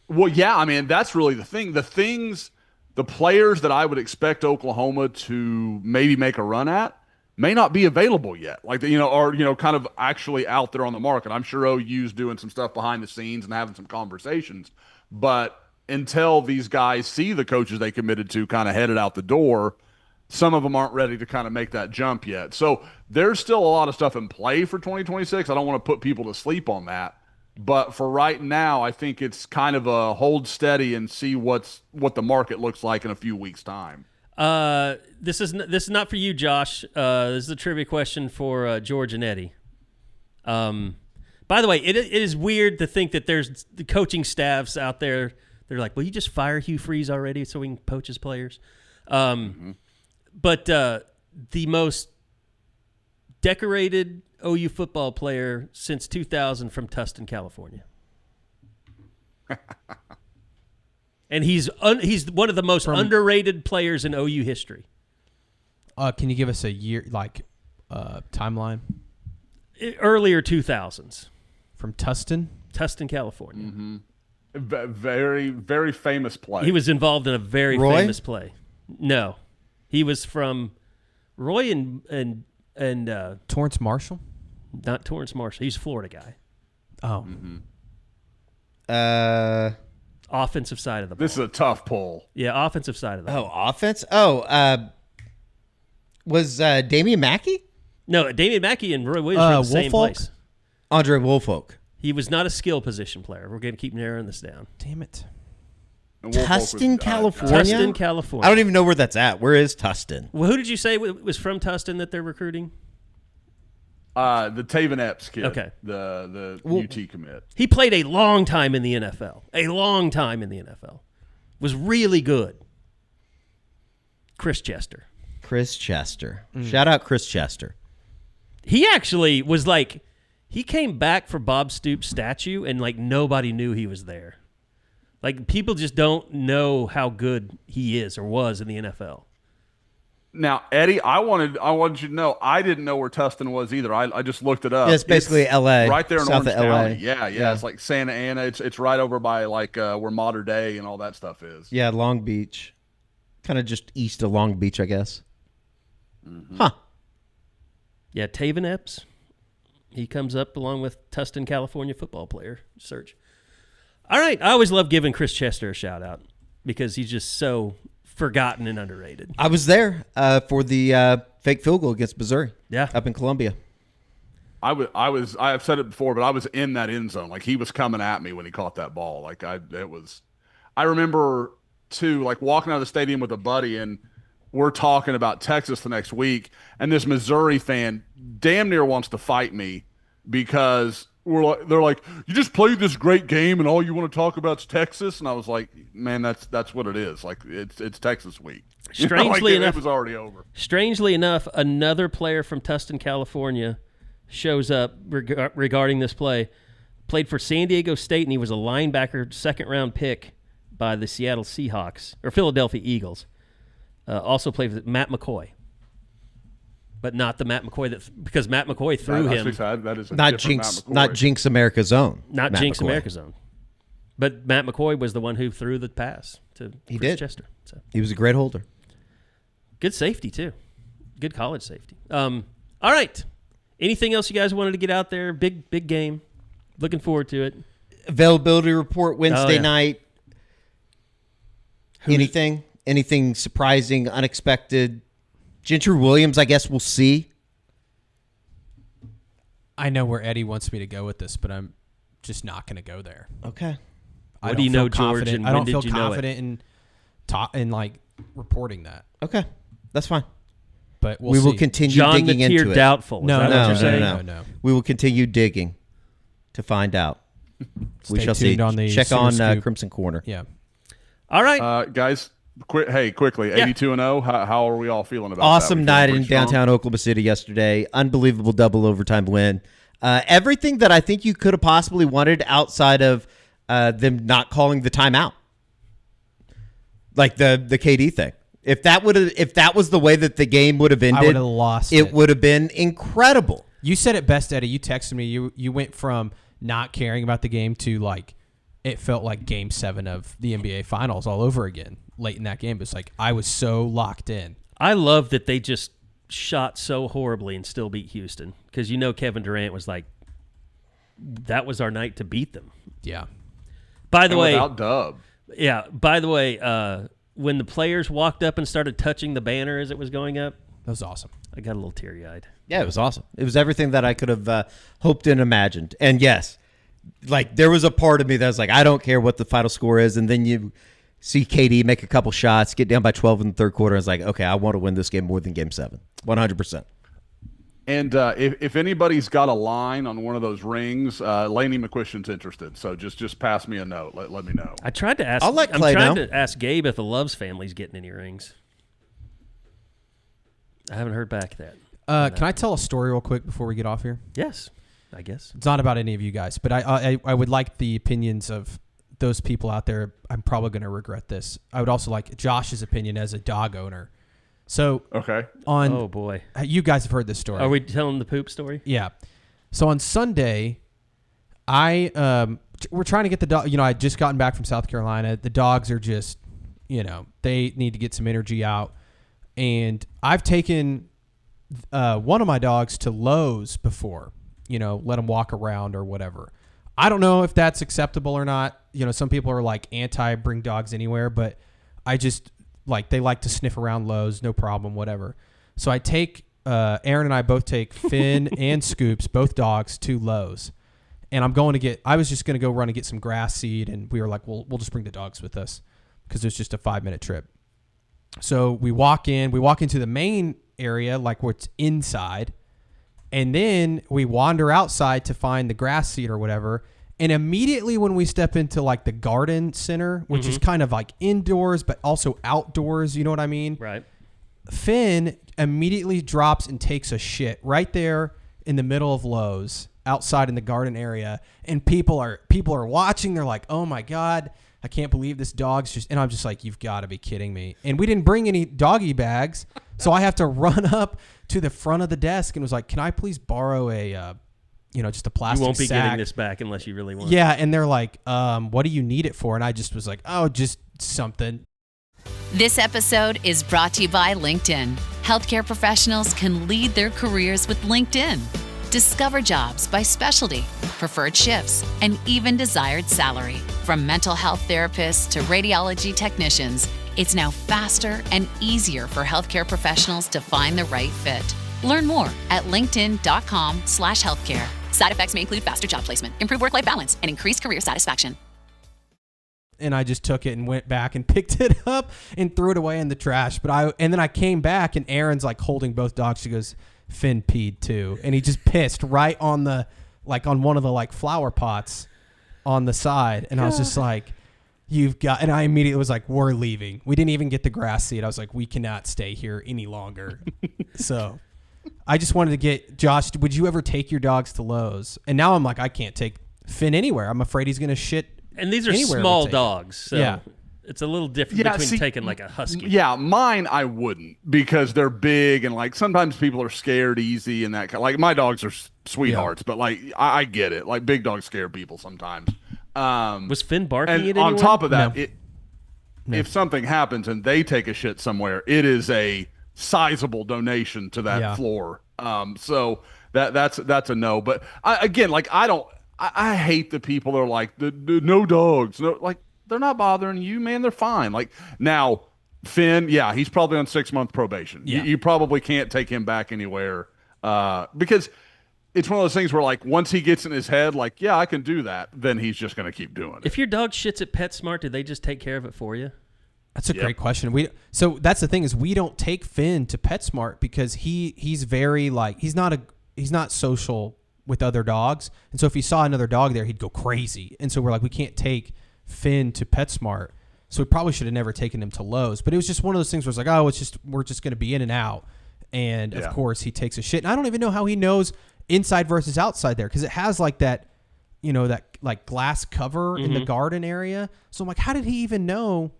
well, yeah, I mean, that's really the thing. The players that I would expect Oklahoma to maybe make a run at may not be available yet. Like, or kind of actually out there on the market. I'm sure OU's doing some stuff behind the scenes and having some conversations, but until these guys see the coaches they committed to kind of headed out the door, some of them aren't ready to kind of make that jump yet. So there's still a lot of stuff in play for 2026. I don't want to put people to sleep on that. But for right now, I think it's kind of a hold steady and see what the market looks like in a few weeks' time.
This is not for you, Josh. This is a trivia question for George and Eddie. By the way, it is weird to think that there's the coaching staffs out there. They're like, "Will you just fire Hugh Freeze already so we can poach his players?" But the most decorated OU football player since 2000 from Tustin, California. And he's one of the most underrated players in OU history.
Can you give us a year, timeline?
Earlier 2000s.
From Tustin?
Tustin, California.
Mm-hmm. Very, very famous play.
He was involved in a very famous play. No. He was from Roy and
Torrance Marshall?
Not Torrance Marshall. He's a Florida guy.
Oh.
Mm-hmm. Offensive side of the ball.
This is a tough pull.
Yeah, offensive side of the ball.
Oh, offense? Was Damian Mackey?
No, Damian Mackey and Roy Williams were in the same place.
Andre Woolfolk.
He was not a skill position player. We're going to keep narrowing this down.
Damn it.
Tustin, California?
Tustin, California.
I don't even know where that's at. Where is Tustin?
Well, who did you say was from Tustin that they're recruiting?
The Taven Epps kid.
Okay.
The UT commit.
He played a long time in the NFL. A long time in the NFL. Was really good. Chris Chester.
Shout out Chris Chester.
He actually was like, he came back for Bob Stoops' statue, and like nobody knew he was there. Like people just don't know how good he is or was in the NFL.
Now, Eddie, I wanted you to know I didn't know where Tustin was either. I just looked it up.
Yeah, it's basically L.A.
right there in
south
Orange
of L.A.
County. Yeah, it's like Santa Ana. It's right over by like where Mater Dei and all that stuff is.
Yeah, Long Beach, kind of just east of Long Beach, I guess. Mm-hmm. Huh.
Yeah, Taven Epps. He comes up along with Tustin, California football player search. All right, I always love giving Chris Chester a shout out because he's just so forgotten and underrated.
I was there for the fake field goal against Missouri.
Yeah,
up in Columbia.
I've said it before, but I was in that end zone. Like he was coming at me when he caught that ball. Like I remember too, like walking out of the stadium with a buddy, and we're talking about Texas the next week, and this Missouri fan damn near wants to fight me because they're like, you just played this great game and all you want to talk about is Texas. And I was like, man, that's what it is. Like it's Texas week.
Strangely enough,
it was already over.
Strangely enough, another player from Tustin, California shows up regarding this play. Played for San Diego State, and he was a linebacker, second-round pick by the Seattle Seahawks or Philadelphia Eagles. Also played with Matt McCoy. But not the Matt McCoy because Matt McCoy threw him.
That is
not Jinx America's Own.
Not
Matt
Jinx
McCoy.
America's Own. But Matt McCoy was the one who threw the pass to Chris Chester. So.
He was a great holder.
Good safety too. Good college safety. All right. Anything else you guys wanted to get out there? Big game. Looking forward to it.
Availability report Wednesday night. Anything surprising, unexpected? Gentry Williams, I guess we'll see.
I know where Eddie wants me to go with this, but I'm just not going to go there.
Okay.
What do you know, George? And
I don't feel
when did you know
confident in like reporting that.
Okay, that's fine.
But
we will continue
John
digging
Mateer
into it.
Doubtful.
No. We will continue digging to find out. We shall see. Check on Crimson Corner.
Yeah.
All right,
guys. Quickly, 82-0. How are we all feeling about
awesome
that?
Night in downtown Oklahoma City yesterday. Unbelievable double overtime win. Everything that I think you could have possibly wanted outside of them not calling the timeout, like the KD thing. If that was the way that the game would have ended,
I would have lost.
It would have been incredible.
You said it best, Eddie. You texted me. You went from not caring about the game to like it felt like Game 7 of the NBA Finals all over again. Late in that game, it's like I was so locked in.
I love that they just shot so horribly and still beat Houston because Kevin Durant was like, that was our night to beat them.
Yeah.
By the way,
without Dub.
Yeah. By the way, when the players walked up and started touching the banner as it was going up,
that was awesome.
I got a little teary-eyed.
Yeah, it was awesome. It was everything that I could have hoped and imagined. And yes, like there was a part of me that was like, I don't care what the final score is, and then you see KD make a couple shots, get down by 12 in the third quarter. I was like, okay, I want to win this game more than Game 7. 100%.
And if anybody's got a line on one of those rings, Laney McQuistion's interested. So just pass me a note. Let me know.
I tried to ask.
I'll let Clay know.
I'm trying to ask Gabe if the Loves family's getting any rings. I haven't heard back that.
Can I tell a story real quick before we get off here?
Yes, I guess.
It's not about any of you guys, but I would like the opinions of those people out there. I'm probably going to regret this. I would also like Josh's opinion as a dog owner. So,
oh boy,
you guys have heard this story.
Are we telling the poop story?
Yeah. So on Sunday, we're trying to get the dog. I had just gotten back from South Carolina. The dogs are just, they need to get some energy out, and I've taken one of my dogs to Lowe's before. Let them walk around or whatever. I don't know if that's acceptable or not. Some people are like anti bring dogs anywhere, but I just they like to sniff around Lowe's, no problem, whatever. So I take Aaron and I both take Finn and Scoops, both dogs, to Lowe's. And I was just going to go run and get some grass seed. And we were like, well, we'll just bring the dogs with us because it's just a 5-minute trip. So we walk into the main area, like where it's inside. And then we wander outside to find the grass seed or whatever. And immediately when we step into like the garden center, which is kind of like indoors, but also outdoors, you know what I mean?
Right.
Finn immediately drops and takes a shit right there in the middle of Lowe's outside in the garden area. And people are watching. They're like, oh my God, I can't believe this dog's just, and I'm just like, you've got to be kidding me. And we didn't bring any doggy bags. So I have to run up to the front of the desk and was like, can I please borrow a, just a plastic sack?
You won't be getting this back unless you really want.
Yeah. And they're like, what do you need it for? And I just was like, oh, just something.
This episode is brought to you by LinkedIn. Healthcare professionals can lead their careers with LinkedIn. Discover jobs by specialty, preferred shifts, and even desired salary. From mental health therapists to radiology technicians, it's now faster and easier for healthcare professionals to find the right fit. Learn more at linkedin.com/healthcare. Side effects may include faster job placement, improved work-life balance, and increased career satisfaction.
And I just took it and went back and picked it up and threw it away in the trash. And then I came back and Aaron's like holding both dogs. She goes, Finn peed too. And he just pissed right on on one of the flower pots on the side. And I was just like, and I immediately was like, we're leaving. We didn't even get the grass seed. I was like, we cannot stay here any longer. So I just wanted to get, Josh, would you ever take your dogs to Lowe's? And now I'm like, I can't take Finn anywhere. I'm afraid he's going to shit.
And these are small dogs, so it's a little different between taking like a husky.
Yeah, mine I wouldn't because they're big and sometimes people are scared easy and that my dogs are sweethearts, but I get it. Big dogs scare people sometimes.
Was Finn barking at anyone?
On top of that,
No.
If something happens and they take a shit somewhere, it is a sizable donation to that floor. So that's a no. But I hate the people that are like, the no dogs. No, they're not bothering you, man. They're fine. Now, Finn, he's probably on 6-month probation.
Yeah.
You probably can't take him back anywhere because it's one of those things where, once he gets in his head, I can do that, then he's just going to keep doing it.
If your dog shits at PetSmart, do they just take care of it for you?
That's a great question. So that's the thing is we don't take Finn to PetSmart because he's very he's not social with other dogs. And so if he saw another dog there, he'd go crazy. And so we're like, we can't take Finn to PetSmart. So we probably should have never taken him to Lowe's. But it was just one of those things where it's like, oh, we're just going to be in and out. And of course he takes a shit. And I don't even know how he knows inside versus outside there because it has that glass cover in the garden area. So I'm like, how did he even know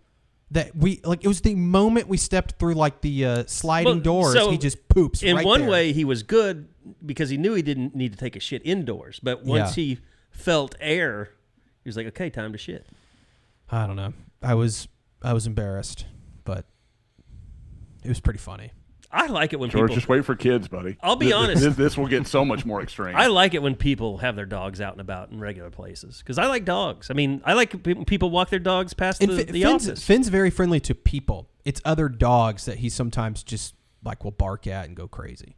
that it was the moment we stepped through the sliding doors,
so
he just poops
in
right
one
there.
way he was good because he knew he didn't need to take a shit indoors, but once he felt air, he was like, okay, time to shit.
I don't know. I was embarrassed, but it was pretty funny.
I like it when
George,
people
just wait for kids, buddy.
I'll be honest.
This will get so much more extreme.
I like it when people have their dogs out and about in regular places because I like dogs. I mean, I like when people walk their dogs past the office.
Finn's very friendly to people. It's other dogs that he sometimes just will bark at and go crazy.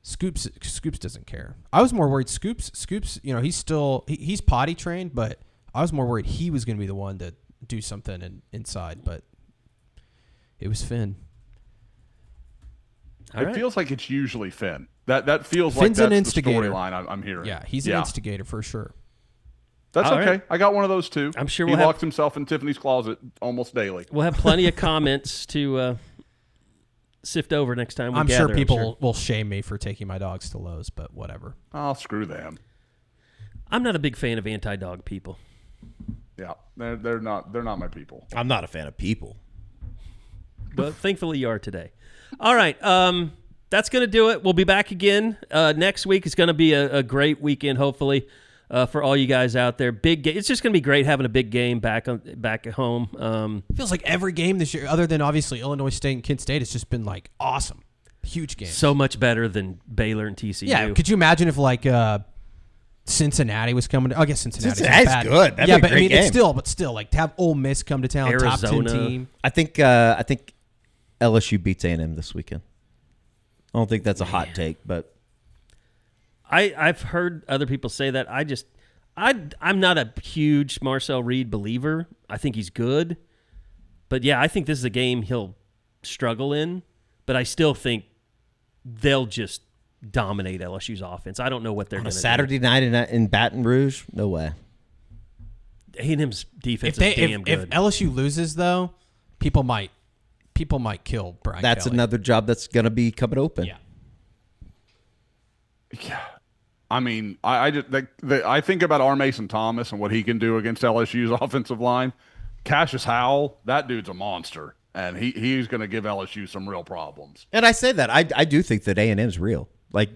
Scoops doesn't care. I was more worried Scoops, he's potty trained, but I was more worried he was going to be the one to do something inside, but it was Finn.
It feels like it's usually Finn. That feels
Finn's
like that's
an instigator.
The storyline I'm hearing.
Yeah, he's an instigator for sure.
That's
All
okay.
right.
I got one of those too.
I'm sure
he locks himself in Tiffany's closet almost daily.
We'll have plenty of comments to sift over next time.
I'm sure people will shame me for taking my dogs to Lowe's, but whatever.
Oh, screw them.
I'm not a big fan of anti-dog people.
Yeah, they're not my people.
I'm not a fan of people.
But thankfully you are today. All right. That's going to do it. We'll be back again next week. It's going to be a great weekend, hopefully, for all you guys out there. Big game. It's just going to be great having a big game back at home.
It feels like every game this year, other than obviously Illinois State and Kent State, it's just been awesome. Huge game.
So much better than Baylor and TCU.
Yeah. Could you imagine if Cincinnati was coming to. I guess Cincinnati's
bad. Good. That'd be a great game.
It's still like to have Ole Miss come to town,
Arizona.
top 10 team.
I think LSU beats A&M this weekend. I don't think that's a hot take, but
I've heard other people say that. I'm not a huge Marcel Reed believer. I think he's good, but yeah, I think this is a game he'll struggle in. But I still think they'll just dominate LSU's offense. I don't know what they're going to do.
Saturday night in Baton Rouge? No way.
A&M's defense is damn good.
If LSU loses, though, people might kill Brian
That's
Kelly.
another job that's going to be coming open.
Yeah. I mean, I think about R. Mason Thomas and what he can do against LSU's offensive line. Cassius Howell, that dude's a monster. And he's going to give LSU some real problems.
And I say that. I do think that A&M's real. Like,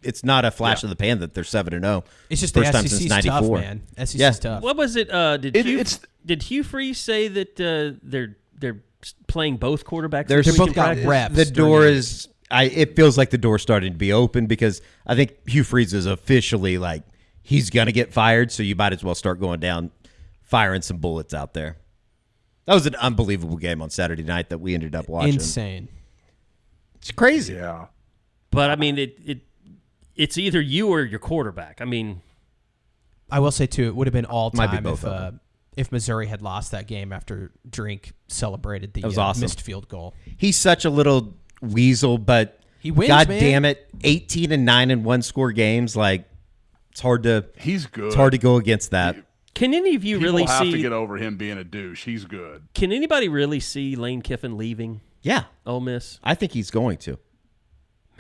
it's not a flash of the pan that they're 7-0.
It's just
first
the
time
SEC's
since '94.
tough, man. SEC's tough.
What was it? Did Hugh Freeze say that they're playing both quarterbacks?
They're
both got reps.
The door is. It feels like the door's starting to be open because I think Hugh Freeze is officially like he's going to get fired. So you might as well start going down, firing some bullets out there. That was an unbelievable game on Saturday night that we ended up watching.
Insane.
It's crazy.
Yeah.
But, I mean, it's either you or your quarterback. I mean.
I will say, too, it would have been all-time
if
Missouri had lost that game after Drink celebrated the
awesome.
missed field goal.
He's such a little weasel, but
he wins,
God
man.
damn it, 18 and 9 in one-score games. Like, it's hard to.
He's good.
It's hard to go against that.
Can any of you really
have
see?
To get over him being a douche. He's good.
Can anybody really see Lane Kiffin leaving?
Yeah,
Ole Miss.
I think he's going to.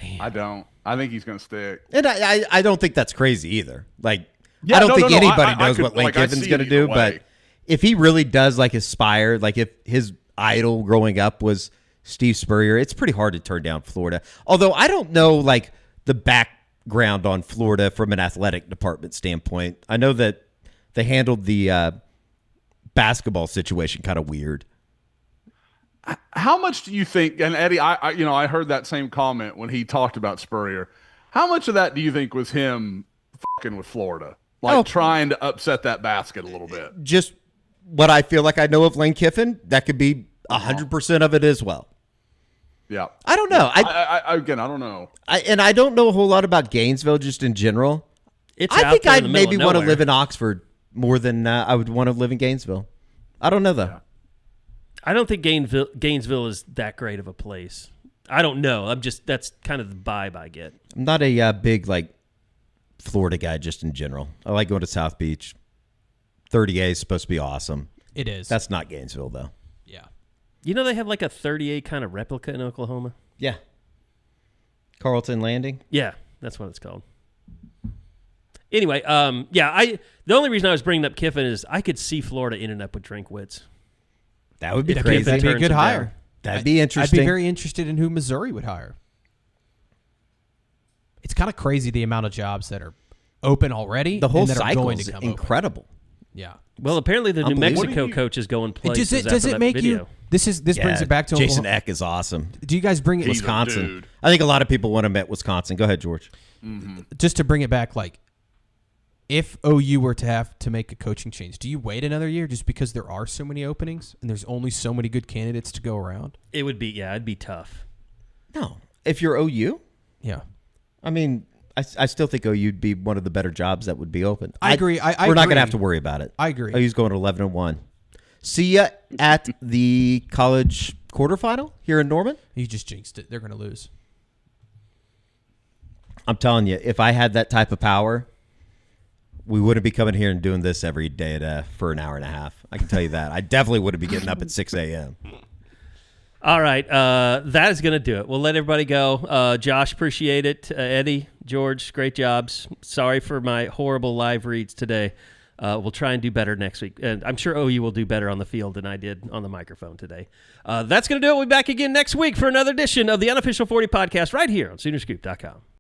Man,
I don't. I think he's going to stick.
And I don't think that's crazy either. Like, I don't think anybody knows what Lane Kiffin's going to do. But if he really does like aspire, like if his idol growing up was Steve Spurrier, it's pretty hard to turn down Florida. Although I don't know like the background on Florida from an athletic department standpoint. I know that they handled the basketball situation kind of weird.
How much do you think? And Eddie, I heard that same comment when he talked about Spurrier. How much of that do you think was him fucking with Florida, like trying to upset that basket a little bit?
Just what I feel like I know of Lane Kiffin, that could be 100% of it as well.
Yeah,
I don't know.
I don't know.
I don't know a whole lot about Gainesville just in general. I think I'd maybe want to live in Oxford more than I would want to live in Gainesville. I don't know though.
Yeah.
I don't think Gainesville is that great of a place. I don't know. That's kind of the vibe I get.
I'm not a big like Florida guy just in general. I like going to South Beach. 30A is supposed to be awesome.
It is.
That's not Gainesville though.
Yeah.
You know they have like a 30A kind of replica in Oklahoma?
Yeah. Carlton Landing?
Yeah, that's what it's called. Anyway, the only reason I was bringing up Kiffin is I could see Florida ending up with Drinkwitz.
That would be
That'd
crazy.
be a good hire.
That'd be interesting.
I'd be very interested in who Missouri would hire. It's kind of crazy the amount of jobs that are open already.
The whole
and that
cycle
are going
is
to come
incredible.
Open. Yeah.
Well, apparently the New Mexico coach is going places.
Does it make
video.
you? This brings it back to
Jason
Oklahoma.
Eck is awesome.
Do you guys bring it?
Wisconsin. I think a lot of people want him at Wisconsin. Go ahead, George.
Mm-hmm.
Just to bring it back, like if OU were to have to make a coaching change, do you wait another year just because there are so many openings and there's only so many good candidates to go around?
It would be, it'd be tough.
No, if you're OU,
yeah.
I mean, I still think OU'd be one of the better jobs that would be open.
I agree.
We're not going to have to worry about it.
I agree.
OU's going to 11-1. See ya at the college quarterfinal here in Norman.
You just jinxed it. They're going to lose.
I'm telling you, if I had that type of power, we wouldn't be coming here and doing this every day for an hour and a half. I can tell you that. I definitely wouldn't be getting up at 6 a.m.
All right. That is going to do it. We'll let everybody go. Josh, appreciate it. Eddie, George, great jobs. Sorry for my horrible live reads today. We'll try and do better next week. And I'm sure OU will do better on the field than I did on the microphone today. That's going to do it. We'll be back again next week for another edition of the Unofficial 40 podcast right here on Soonerscoop.com.